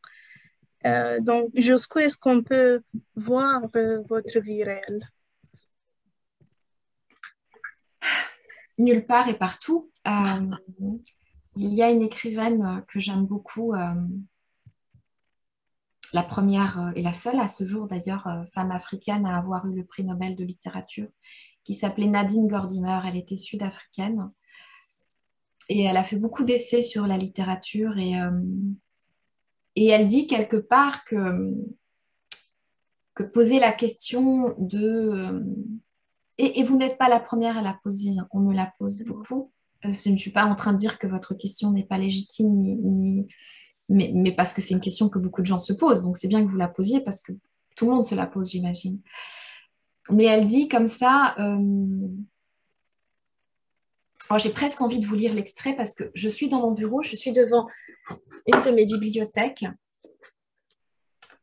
Donc, jusqu'où est-ce qu'on peut voir votre vie réelle? Nulle part et partout. Il y a une écrivaine que j'aime beaucoup, la première et la seule à ce jour d'ailleurs, femme africaine à avoir eu le prix Nobel de littérature, qui s'appelait Nadine Gordimer. Elle était sud-africaine et elle a fait beaucoup d'essais sur la littérature et elle dit quelque part que poser la question de... Et vous n'êtes pas la première à la poser, hein, on me la pose beaucoup. Je ne suis pas en train de dire que votre question n'est pas légitime, mais parce que c'est une question que beaucoup de gens se posent. Donc c'est bien que vous la posiez parce que tout le monde se la pose, j'imagine. Mais elle dit comme ça... Alors, j'ai presque envie de vous lire l'extrait parce que je suis dans mon bureau, je suis devant une de mes bibliothèques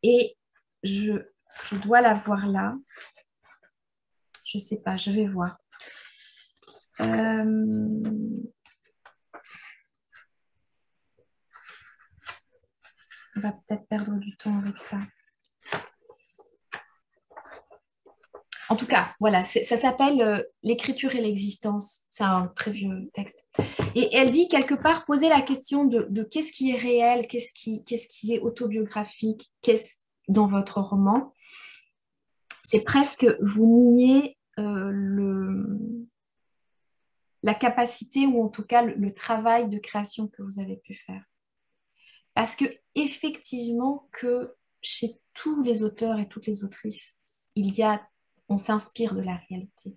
et je dois la voir là. Je ne sais pas, je vais voir. On va peut-être perdre du temps avec ça. En tout cas, voilà, ça s'appelle L'écriture et l'existence. C'est un très vieux texte. Et elle dit quelque part, poser la question de qu'est-ce qui est réel, qu'est-ce qui est autobiographique, qu'est-ce dans votre roman. C'est presque vous nier la capacité ou en tout cas le travail de création que vous avez pu faire. Parce que effectivement que chez tous les auteurs et toutes les autrices, on s'inspire de la réalité.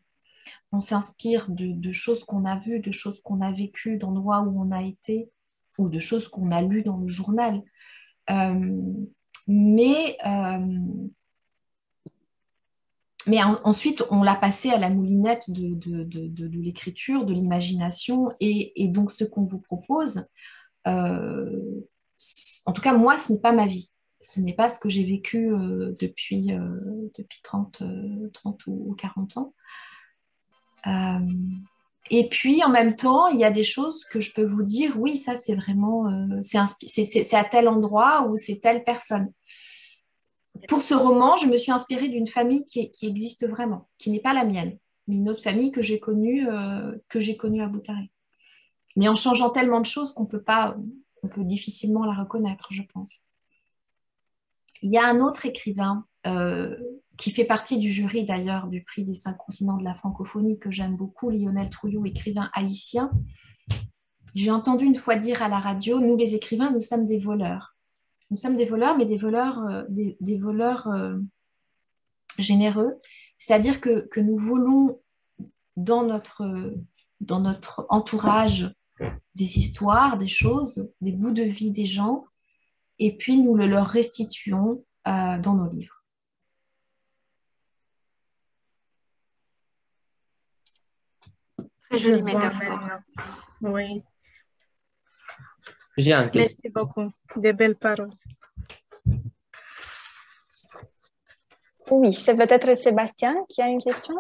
On s'inspire de choses qu'on a vues, de choses qu'on a vécues, d'endroits où on a été, ou de choses qu'on a lues dans le journal. Mais ensuite, on l'a passé à la moulinette de l'écriture, de l'imagination. Et donc, ce qu'on vous propose, en tout cas, moi, ce n'est pas ma vie. ce n'est pas ce que j'ai vécu depuis 30 ou 40 ans. Et puis, en même temps, il y a des choses que je peux vous dire, oui, ça, c'est vraiment, c'est à tel endroit ou c'est telle personne. Pour ce roman, je me suis inspirée d'une famille qui existe vraiment, qui n'est pas la mienne, mais une autre famille que j'ai connue à Boutaré. Mais en changeant tellement de choses on peut difficilement la reconnaître, je pense. Il y a un autre écrivain qui fait partie du jury d'ailleurs du prix des 5 continents de la francophonie que j'aime beaucoup, Lionel Trouillot, écrivain haïtien. J'ai entendu une fois dire à la radio, nous les écrivains, nous sommes des voleurs. Nous sommes des voleurs, mais des voleurs généreux. C'est-à-dire que nous volons dans notre entourage des histoires, des choses, des bouts de vie des gens, et puis nous le leur restituons dans nos livres. Très jolie métaphore. Oui. Merci beaucoup. Des belles paroles. Oui, c'est peut-être Sébastien qui a une question.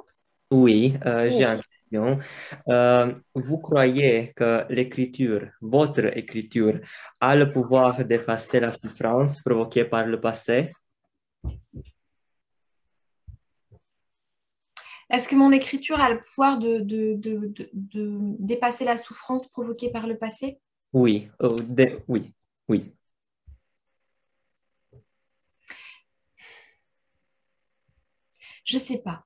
Oui, j'ai une question. Vous croyez que l'écriture, votre écriture, a le pouvoir d'effacer la souffrance provoquée par le passé? Est-ce que mon écriture a le pouvoir de dépasser la souffrance provoquée par le passé? Oui, oui. Je ne sais pas.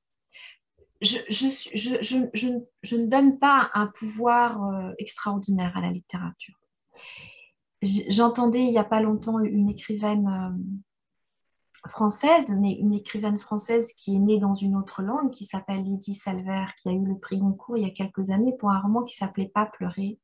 Je ne donne pas un pouvoir extraordinaire à la littérature. J'entendais il n'y a pas longtemps une écrivaine française, mais une écrivaine française qui est née dans une autre langue, qui s'appelle Lydie Salver, qui a eu le prix Goncourt il y a quelques années pour un roman qui s'appelait Pas pleurer,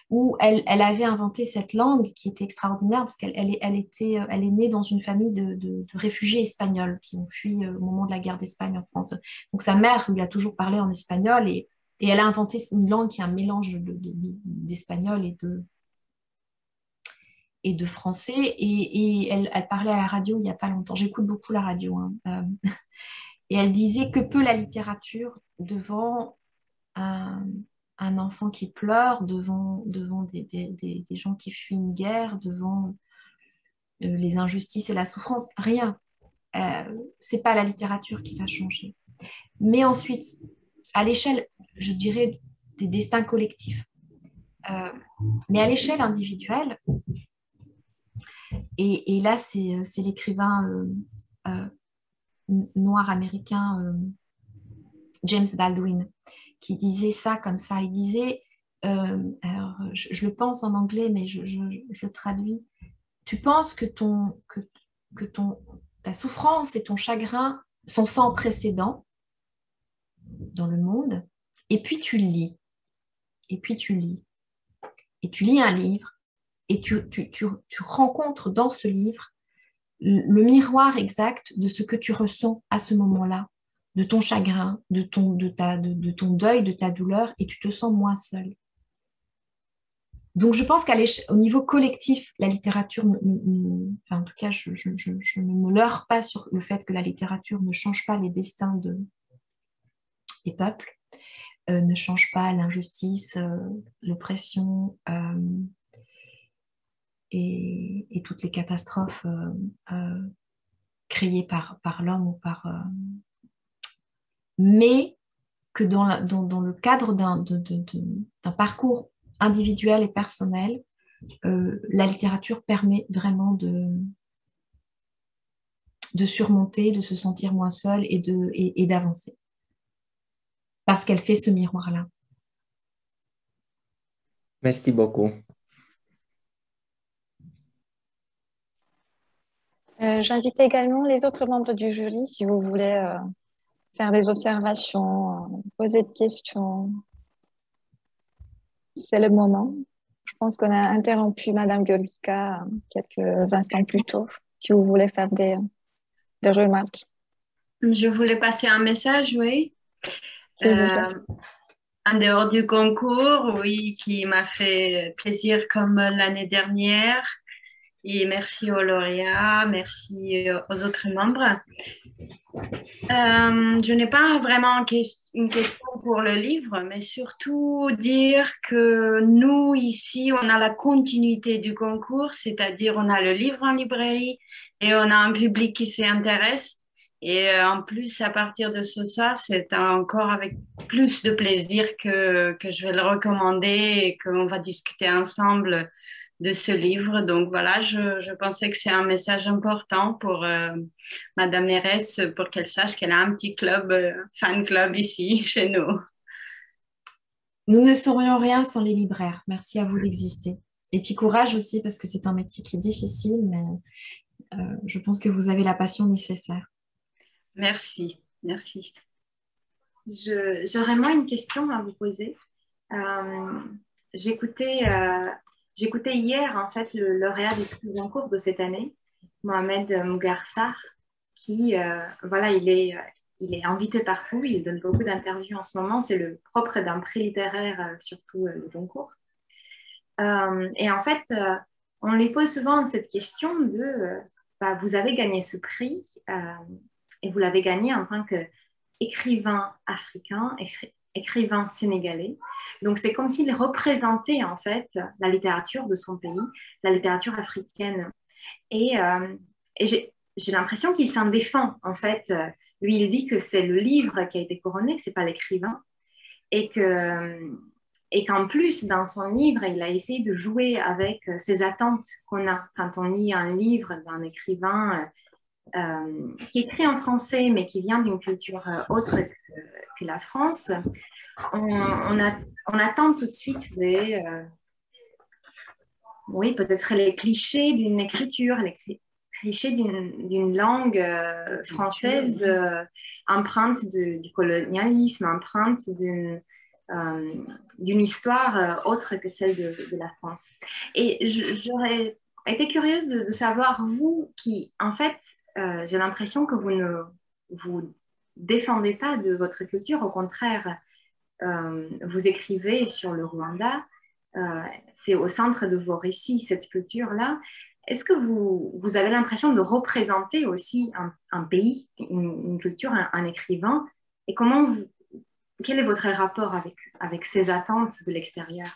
où elle avait inventé cette langue qui était extraordinaire parce qu'elle est née dans une famille de réfugiés espagnols qui ont fui au moment de la guerre d'Espagne en France. Donc sa mère lui a toujours parlé en espagnol et elle a inventé une langue qui est un mélange d'espagnol et de français, et elle parlait à la radio il n'y a pas longtemps. J'écoute beaucoup la radio. Et elle disait que peut la littérature devant un enfant qui pleure, devant des gens qui fuient une guerre, devant les injustices et la souffrance. Rien. C'est pas la littérature qui va changer. Mais ensuite, à l'échelle, je dirais, des destins collectifs, mais à l'échelle individuelle, et là, c'est l'écrivain noir américain James Baldwin qui disait ça comme ça. Il disait, alors je le pense en anglais, mais je le traduis. Tu penses que ta souffrance et ton chagrin sont sans précédent dans le monde, et puis tu lis. Et puis tu lis. Et tu lis un livre, et tu rencontres dans ce livre le miroir exact de ce que tu ressens à ce moment-là, de ton chagrin, de ton deuil, de ta douleur, et tu te sens moins seul. Donc je pense qu'au niveau collectif, la littérature, enfin, en tout cas, je ne me leurre pas sur le fait que la littérature ne change pas les destins des peuples, ne change pas l'injustice, l'oppression, et toutes les catastrophes créées par l'homme ou mais que dans le cadre d'un parcours individuel et personnel, la littérature permet vraiment de surmonter, de se sentir moins seul et d'avancer. Parce qu'elle fait ce miroir-là. Merci beaucoup. J'invite également les autres membres du jury, si vous voulez faire des observations, poser des questions. C'est le moment. Je pense qu'on a interrompu Madame Golika quelques instants plus tôt, si vous voulez faire des remarques. Je voulais passer un message, oui. En dehors du concours, oui, qui m'a fait plaisir comme l'année dernière. et merci aux lauréats, merci aux autres membres. Je n'ai pas vraiment une question pour le livre, mais surtout dire que nous, ici, on a la continuité du concours, c'est-à-dire on a le livre en librairie et on a un public qui s'y intéresse. Et en plus, à partir de ce soir, c'est encore avec plus de plaisir que je vais le recommander et qu'on va discuter ensemble de ce livre. Donc voilà, je pensais que c'est un message important pour Madame Mérès, pour qu'elle sache qu'elle a un petit club, fan club ici, chez nous. Nous ne serions rien sans les libraires. Merci à vous d'exister. Et puis courage aussi, parce que c'est un métier qui est difficile, mais je pense que vous avez la passion nécessaire. Merci, merci. J'aurais moi une question à vous poser. J'écoutais hier en fait le lauréat du prix Goncourt de cette année, Mohamed Mougarsar, qui voilà, il est invité partout, il donne beaucoup d'interviews en ce moment, c'est le propre d'un prix littéraire, surtout le Goncourt. Et en fait, on lui pose souvent cette question de vous avez gagné ce prix et vous l'avez gagné en tant qu'écrivain africain, écrivain sénégalais. Donc, c'est comme s'il représentait en fait la littérature de son pays, la littérature africaine. Et j'ai l'impression qu'il s'en défend en fait. Lui, il dit que c'est le livre qui a été couronné, que ce n'est pas l'écrivain. Et qu'en plus, dans son livre, il a essayé de jouer avec ces attentes qu'on a quand on lit un livre d'un écrivain qui écrit en français, mais qui vient d'une culture autre que la France. On attend tout de suite oui, peut-être les clichés d'une écriture, les clichés d'une langue française empreinte du colonialisme, empreinte d'une histoire autre que celle de la France. Et j'aurais été curieuse de savoir, vous qui, en fait, j'ai l'impression que vous ne vous défendez pas de votre culture, au contraire, vous écrivez sur le Rwanda, c'est au centre de vos récits, cette culture-là. Est-ce que vous avez l'impression de représenter aussi un pays, une culture, un écrivain, et quel est votre rapport avec ces attentes de l'extérieur?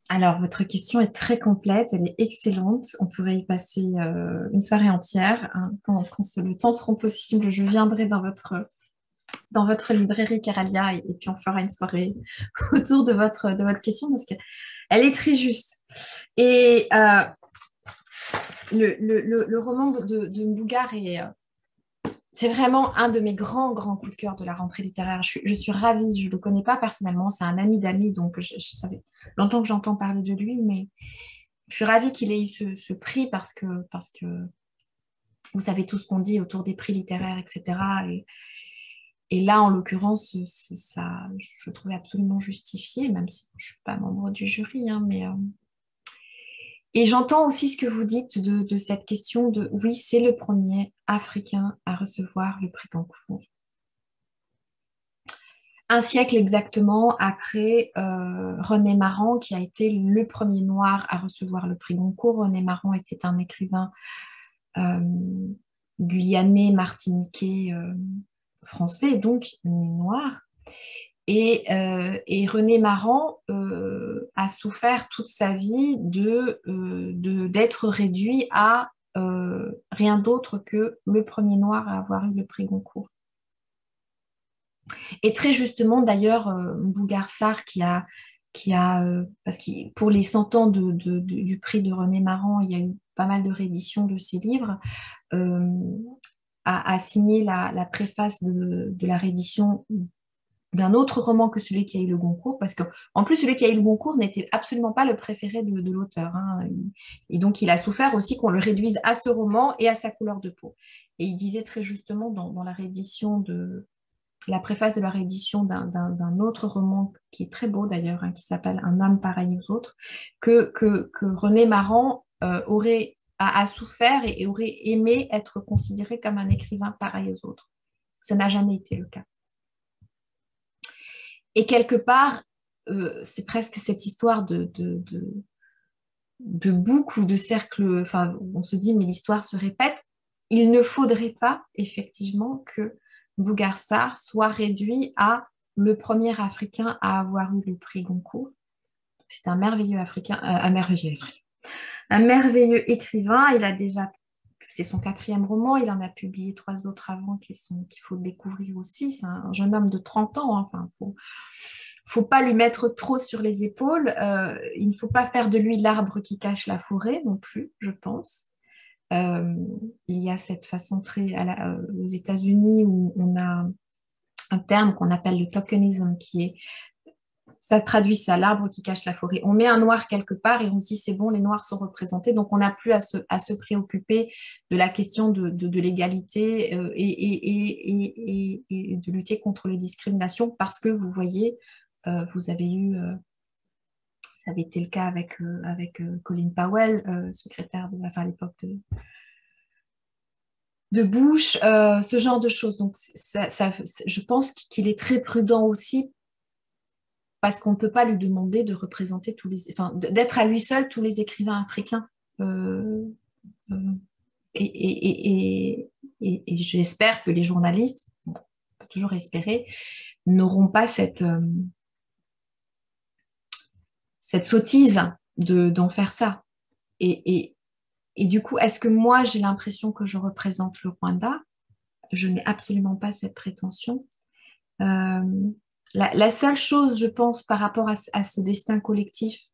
Alors, votre question est très complète, elle est excellente. On pourrait y passer une soirée entière. Hein. Quand le temps sera possible, je viendrai dans votre librairie Caralia et puis on fera une soirée autour de votre question parce qu'elle est très juste. Et le roman de Mbougar c'est vraiment un de mes grands coups de cœur de la rentrée littéraire. Je suis ravie, je ne le connais pas personnellement, c'est un ami d'amis, donc ça fait longtemps que j'entends parler de lui, mais je suis ravie qu'il ait eu ce prix parce que vous savez tout ce qu'on dit autour des prix littéraires, etc. Et là, en l'occurrence, ça, je le trouvais absolument justifié, même si je ne suis pas membre du jury, hein, mais... Et j'entends aussi ce que vous dites de cette question de, oui, c'est le premier Africain à recevoir le prix Goncourt. Un siècle exactement après René Maran, qui a été le premier noir à recevoir le prix Goncourt. René Maran était un écrivain guyanais, martiniquais, français, donc noir. Et René Maran a souffert toute sa vie d'être réduit à rien d'autre que le premier noir à avoir eu le prix Goncourt. Et très justement, d'ailleurs, Mbougarsar parce que pour les 100 ans du prix de René Maran, il y a eu pas mal de rééditions de ses livres, a signé la préface de la réédition d'un autre roman que celui qui a eu le Goncourt, parce qu'en plus, celui qui a eu le Goncourt n'était absolument pas le préféré de l'auteur. Hein. Et donc, il a souffert aussi qu'on le réduise à ce roman et à sa couleur de peau. Et il disait très justement dans la réédition la préface de la réédition d'un autre roman qui est très beau d'ailleurs, hein, qui s'appelle Un homme pareil aux autres, que René Maran a souffert et aurait aimé être considéré comme un écrivain pareil aux autres. Ça n'a jamais été le cas. Et quelque part, c'est presque cette histoire de boucle ou de cercle, enfin, on se dit, mais l'histoire se répète. Il ne faudrait pas, effectivement, que Bougar Sarr soit réduit à le premier Africain à avoir eu le prix Goncourt. C'est un merveilleux écrivain. Il a déjà, c'est son 4e roman, il en a publié 3 autres avant qu'il faut découvrir aussi. C'est un jeune homme de 30 ans, hein. Enfin, faut pas lui mettre trop sur les épaules. Il ne faut pas faire de lui l'arbre qui cache la forêt non plus, je pense. Il y a cette façon aux États-Unis où on a un terme qu'on appelle le tokenism, ça traduit ça, l'arbre qui cache la forêt. On met un noir quelque part et on se dit c'est bon, les noirs sont représentés, donc on n'a plus à se préoccuper de la question de l'égalité et de lutter contre les discriminations, parce que vous voyez, vous avez eu, ça avait été le cas avec Colin Powell, secrétaire à l'époque de Bush, ce genre de choses. Donc je pense qu'il est très prudent aussi, parce qu'on ne peut pas lui demander de représenter d'être à lui seul tous les écrivains africains. Et j'espère que les journalistes, on peut toujours espérer, n'auront pas cette sottise d'en faire ça. Et du coup, est-ce que moi, j'ai l'impression que je représente le Rwanda? Je n'ai absolument pas cette prétention. La seule chose, je pense, par rapport à ce destin collectif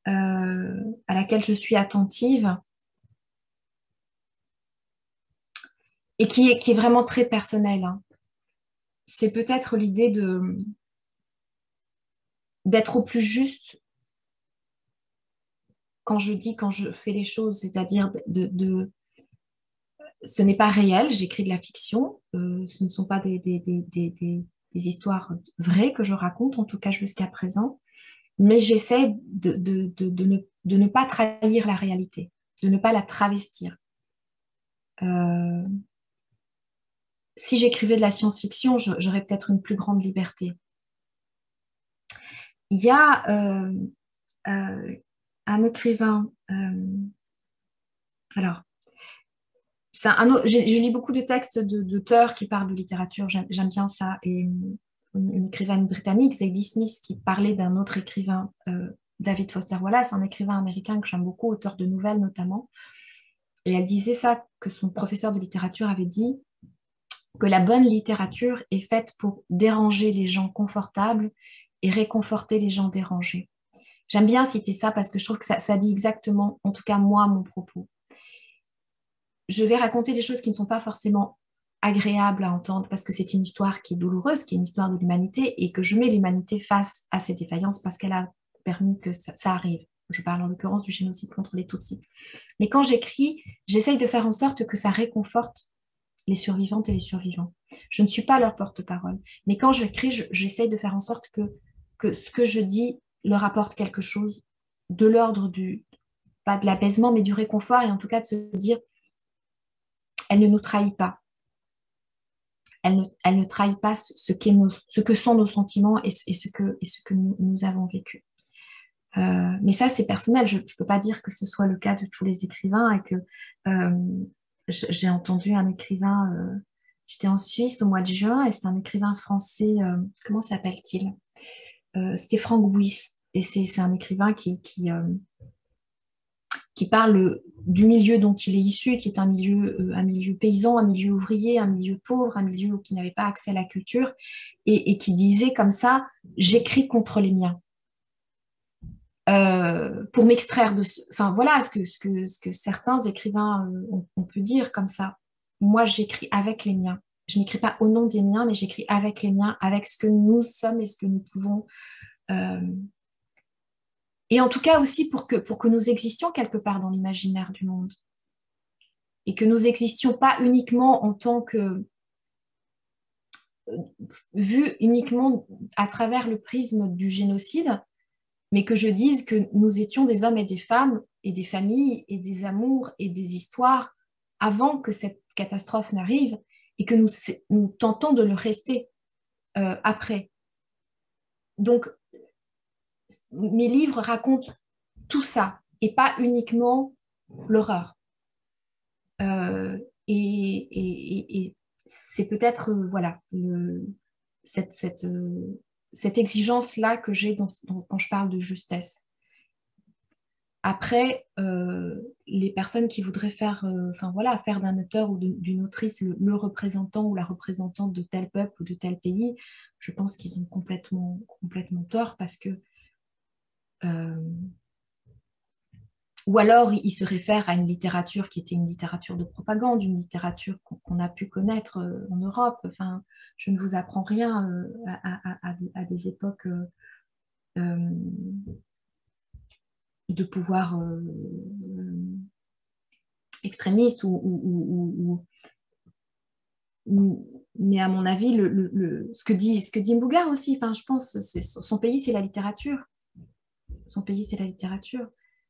à laquelle je suis attentive, et qui est vraiment très personnelle, hein, c'est peut-être l'idée d'être au plus juste quand je fais les choses, c'est-à-dire ce n'est pas réel, j'écris de la fiction, ce ne sont pas des histoires vraies que je raconte, en tout cas jusqu'à présent, mais j'essaie de ne pas trahir la réalité, de ne pas la travestir. Si j'écrivais de la science-fiction, j'aurais peut-être une plus grande liberté. Il y a un écrivain, alors, je lis beaucoup de textes d'auteurs qui parlent de littérature, j'aime bien ça, et une écrivaine britannique, Zadie Smith, qui parlait d'un autre écrivain, David Foster Wallace, un écrivain américain que j'aime beaucoup, auteur de nouvelles notamment, et elle disait ça, que son professeur de littérature avait dit, que la bonne littérature est faite pour déranger les gens confortables et réconforter les gens dérangés. J'aime bien citer ça parce que je trouve que ça dit exactement, en tout cas moi, mon propos. Je vais raconter des choses qui ne sont pas forcément agréables à entendre parce que c'est une histoire qui est douloureuse, qui est une histoire de l'humanité, et que je mets l'humanité face à ces défaillances parce qu'elle a permis que ça arrive. Je parle en l'occurrence du génocide contre les Tutsis. Mais quand j'écris, j'essaye de faire en sorte que ça réconforte les survivantes et les survivants. Je ne suis pas leur porte-parole. Mais quand j'écris, j'essaye de faire en sorte que ce que je dis leur apporte quelque chose de l'ordre pas de l'apaisement, mais du réconfort, et en tout cas de se dire, elle ne nous trahit pas. Elle ne trahit pas ce que sont nos sentiments et ce que nous avons vécu. Mais ça, c'est personnel. Je ne peux pas dire que ce soit le cas de tous les écrivains, et que j'ai entendu un écrivain, j'étais en Suisse au mois de juin, et c'est un écrivain français, comment s'appelle-t-il? C'était Franck Bouys, et c'est un écrivain qui parle du milieu dont il est issu, qui est un milieu paysan, un milieu ouvrier, un milieu pauvre, un milieu qui n'avait pas accès à la culture, et qui disait comme ça, j'écris contre les miens. Pour m'extraire de enfin voilà ce que certains écrivains on peut dire comme ça. Moi, j'écris avec les miens. Je n'écris pas au nom des miens, mais j'écris avec les miens, avec ce que nous sommes et ce que nous pouvons. Et en tout cas aussi pour que nous existions quelque part dans l'imaginaire du monde. Et que nous existions pas uniquement en tant que vu uniquement à travers le prisme du génocide, mais que je dise que nous étions des hommes et des femmes, et des familles, et des amours, et des histoires, avant que cette catastrophe n'arrive, et que nous tentons de le rester après. Donc, mes livres racontent tout ça et pas uniquement l'horreur. Et c'est peut-être voilà cette exigence-là que j'ai quand je parle de justesse. Après, les personnes qui voudraient faire, faire d'un auteur ou d'une autrice le représentant ou la représentante de tel peuple ou de tel pays, je pense qu'ils ont complètement tort parce que ou alors ils se réfèrent à une littérature qui était une littérature de propagande, une littérature qu'on a pu connaître en Europe. Enfin, je ne vous apprends rien à des époques de pouvoir extrémiste mais à mon avis ce que dit Mbougar aussi, je pense son pays c'est la littérature,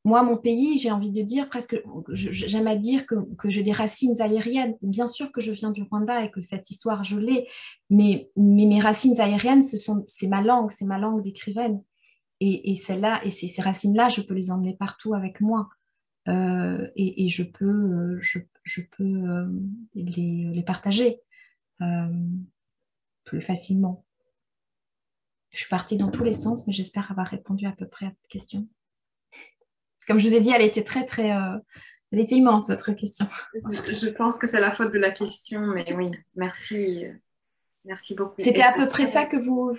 moi mon pays, j'ai envie de dire presque, j'aime à dire que j'ai des racines aériennes. Bien sûr que je viens du Rwanda et que cette histoire je l'ai, mais mes racines aériennes c'est ma langue d'écrivaine. Et celle-là, et ces racines-là, je peux les emmener partout avec moi. Et je peux les partager plus facilement. Je suis partie dans tous les sens, mais j'espère avoir répondu à peu près à votre question. Comme je vous ai dit, elle était elle était immense, votre question. Je pense que c'est la faute de la question, mais oui, merci beaucoup. C'était à peu près ça que vous...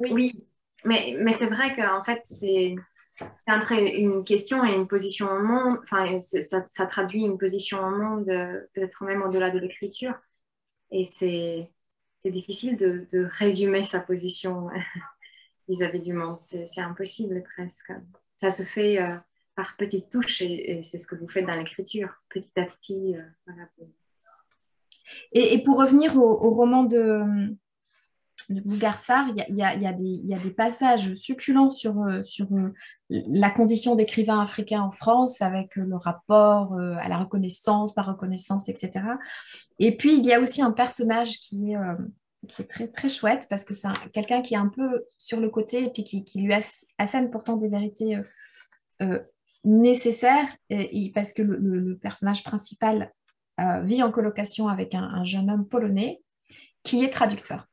Oui. Mais c'est vrai qu'en fait, c'est entre une question et une position au monde. Enfin, ça traduit une position au monde, peut-être même au-delà de l'écriture. Et c'est difficile de résumer sa position vis-à-vis du monde. C'est impossible presque. Ça se fait par petites touches et c'est ce que vous faites dans l'écriture, petit à petit. Voilà. Et pour revenir au roman de Mbougar Sarr, il y a des passages succulents sur la condition d'écrivain africain en France, avec le rapport à la reconnaissance, par reconnaissance, etc. Et puis, il y a aussi un personnage qui est très, très chouette, parce que c'est quelqu'un qui est un peu sur le côté, et puis qui lui assène pourtant des vérités nécessaires, parce que le personnage principal vit en colocation avec un jeune homme polonais qui est traducteur.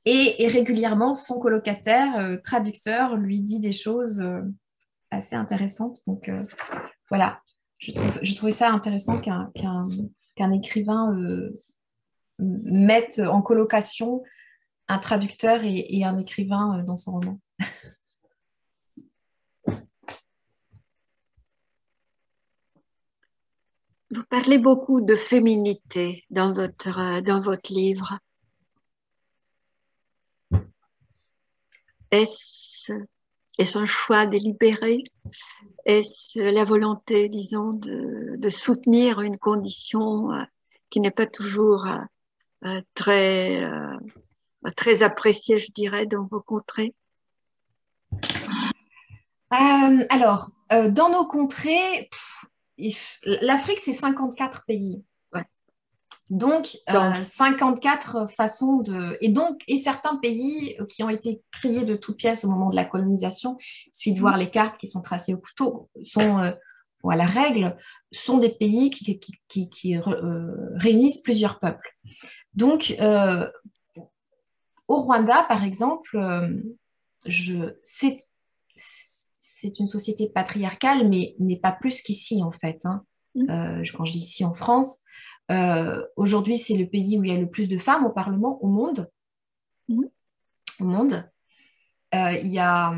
Et régulièrement, son colocataire, traducteur, lui dit des choses assez intéressantes. Donc voilà, je trouvais ça intéressant qu'un écrivain mette en colocation un traducteur et un écrivain dans son roman. Vous parlez beaucoup de féminité dans votre livre. Est-ce un choix délibéré? Est-ce la volonté, disons, de soutenir une condition qui n'est pas toujours très appréciée, je dirais, dans vos contrées? Alors, dans nos contrées, l'Afrique, c'est 54 pays. Donc, 54 façons de... Et certains pays qui ont été créés de toutes pièces au moment de la colonisation, il suffit de voir les cartes qui sont tracées au couteau, ou à la règle, sont des pays qui réunissent plusieurs peuples. Donc, au Rwanda, par exemple, c'est une société patriarcale, mais pas plus qu'ici, en fait. Quand je dis ici en France, aujourd'hui, c'est le pays où il y a le plus de femmes au Parlement au monde. Il y a...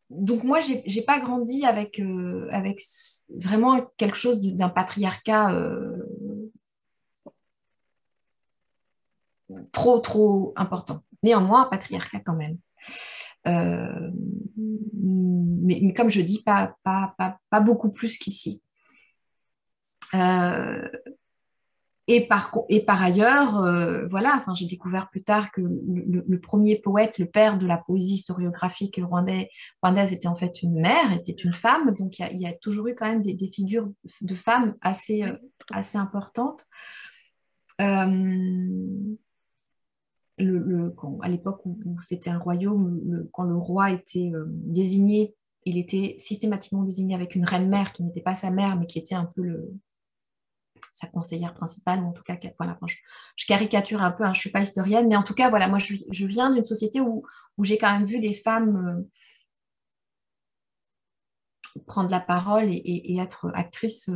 Donc moi, j'ai pas grandi avec vraiment quelque chose d'un patriarcat trop important. Néanmoins, un patriarcat quand même. Mais comme je dis, pas beaucoup plus qu'ici. Et par ailleurs, voilà, j'ai découvert plus tard que le premier poète, le père de la poésie historiographique rwandaise était en fait une mère, et c'était une femme. Donc il y a toujours eu quand même des figures de femmes assez importantes. à l'époque où c'était un royaume, quand le roi était désigné, il était systématiquement désigné avec une reine-mère qui n'était pas sa mère, mais qui était un peu sa conseillère principale, ou en tout cas, voilà, je caricature un peu, hein, je ne suis pas historienne, mais en tout cas, voilà, moi, je viens d'une société où j'ai quand même vu des femmes prendre la parole et être actrice,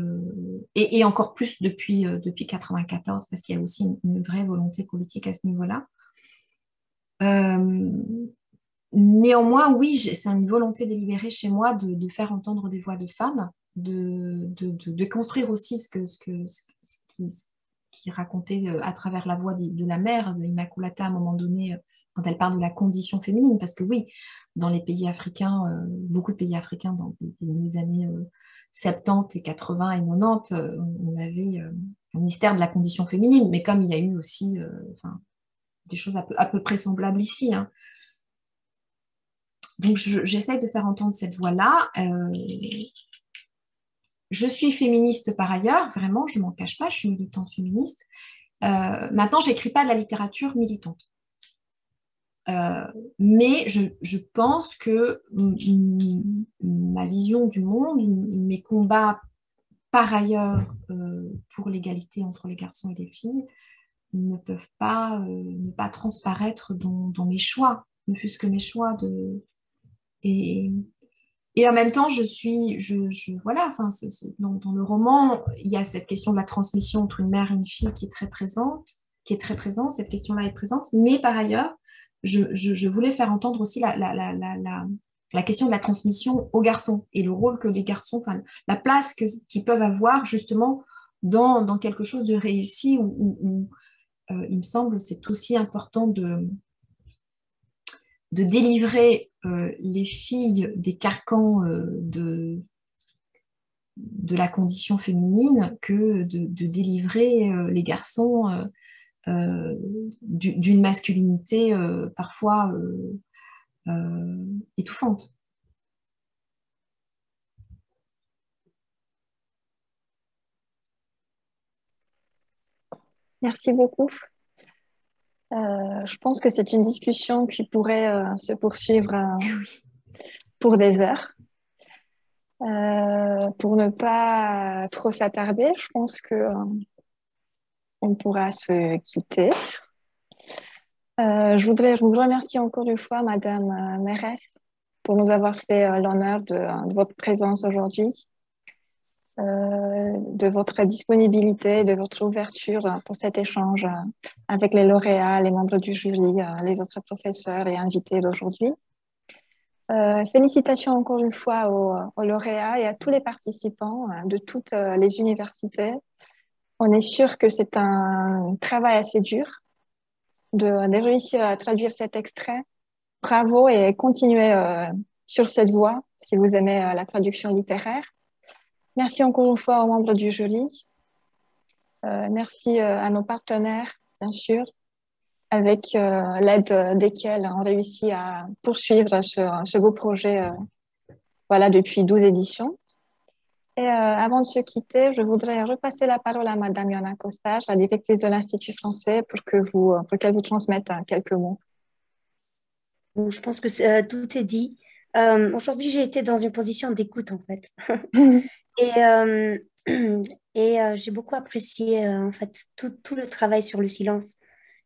et encore plus depuis 1994, parce qu'il y a aussi une vraie volonté politique à ce niveau-là. Néanmoins, oui, c'est une volonté délibérée chez moi de faire entendre des voix de femmes, de construire aussi ce qui racontait à travers la voix de la mère, de Immaculata, à un moment donné, quand elle parle de la condition féminine, parce que oui, dans les pays africains, beaucoup de pays africains, dans les années 70 et 80 et 90, on avait un mystère de la condition féminine, mais comme il y a eu aussi des choses à peu près semblables ici, hein. Donc, j'essaye de faire entendre cette voix-là. Je suis féministe par ailleurs, vraiment, je ne m'en cache pas, je suis militante féministe. Maintenant, je n'écris pas de la littérature militante. Mais je pense que ma vision du monde, mes combats par ailleurs pour l'égalité entre les garçons et les filles, ne peuvent pas ne pas transparaître dans mes choix, ne fût-ce que mes choix Et en même temps, voilà, enfin, dans le roman, il y a cette question de la transmission entre une mère et une fille qui est très présente, cette question-là est présente, mais par ailleurs, je voulais faire entendre aussi la question de la transmission aux garçons et le rôle que les garçons, enfin, la place qu'ils peuvent avoir justement dans quelque chose de réussi où il me semble c'est aussi important de délivrer les filles des carcans de la condition féminine que de délivrer les garçons d'une masculinité parfois étouffante. Merci beaucoup. Je pense que c'est une discussion qui pourrait se poursuivre pour des heures. Pour ne pas trop s'attarder, je pense que on pourra se quitter. Je vous remercie encore une fois, Madame Mérès, pour nous avoir fait l'honneur de votre présence aujourd'hui, de votre disponibilité, de votre ouverture pour cet échange avec les lauréats, les membres du jury, les autres professeurs et invités d'aujourd'hui. Félicitations encore une fois aux lauréats et à tous les participants de toutes les universités. On est sûr que c'est un travail assez dur de réussir à traduire cet extrait. Bravo et continuez sur cette voie si vous aimez la traduction littéraire. Merci encore une fois aux membres du jury. Merci à nos partenaires, bien sûr, avec l'aide desquels on réussit à poursuivre ce beau projet voilà, depuis 12 éditions. Et avant de se quitter, je voudrais repasser la parole à Madame Yona Costage, la directrice de l'Institut français, pour qu'elle vous transmette quelques mots. Bon, je pense que tout est dit. Aujourd'hui, j'ai été dans une position d'écoute, en fait. Et j'ai beaucoup apprécié, en fait, tout le travail sur le silence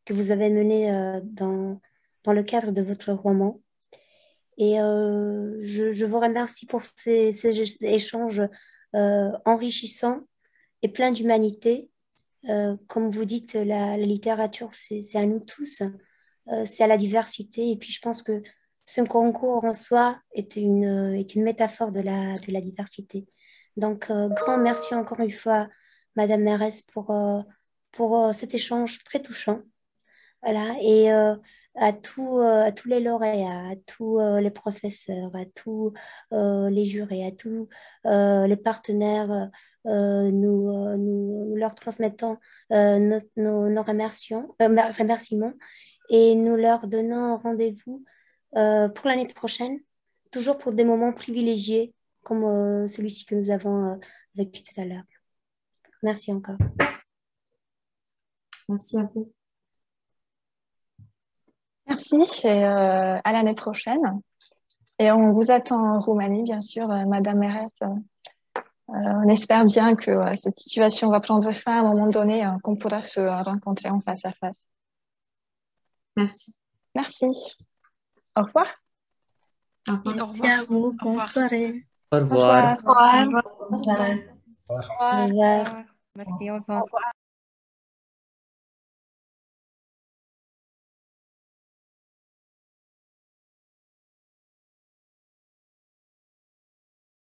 que vous avez mené dans le cadre de votre roman. Et je vous remercie pour ces échanges enrichissants et pleins d'humanité. Comme vous dites, la littérature, c'est à nous tous, c'est à la diversité. Et puis, je pense que ce concours en soi est une métaphore de la diversité. Donc, grand merci encore une fois, Madame Mérès, pour cet échange très touchant. Voilà, et à tous les lauréats, à tous les professeurs, à tous les jurés, à tous les partenaires, nous leur transmettons nos remerciements et nous leur donnons rendez-vous pour l'année prochaine, toujours pour des moments privilégiés comme celui-ci que nous avons vécu tout à l'heure. Merci encore. Merci à vous. Merci et à l'année prochaine. Et on vous attend en Roumanie, bien sûr, Madame Mérès. On espère bien que cette situation va prendre fin à un moment donné, qu'on pourra se rencontrer en face à face. Merci. Merci. Au revoir. Merci à vous. Bonne soirée. Au revoir. Au revoir. Au revoir. Au revoir. Merci, au revoir.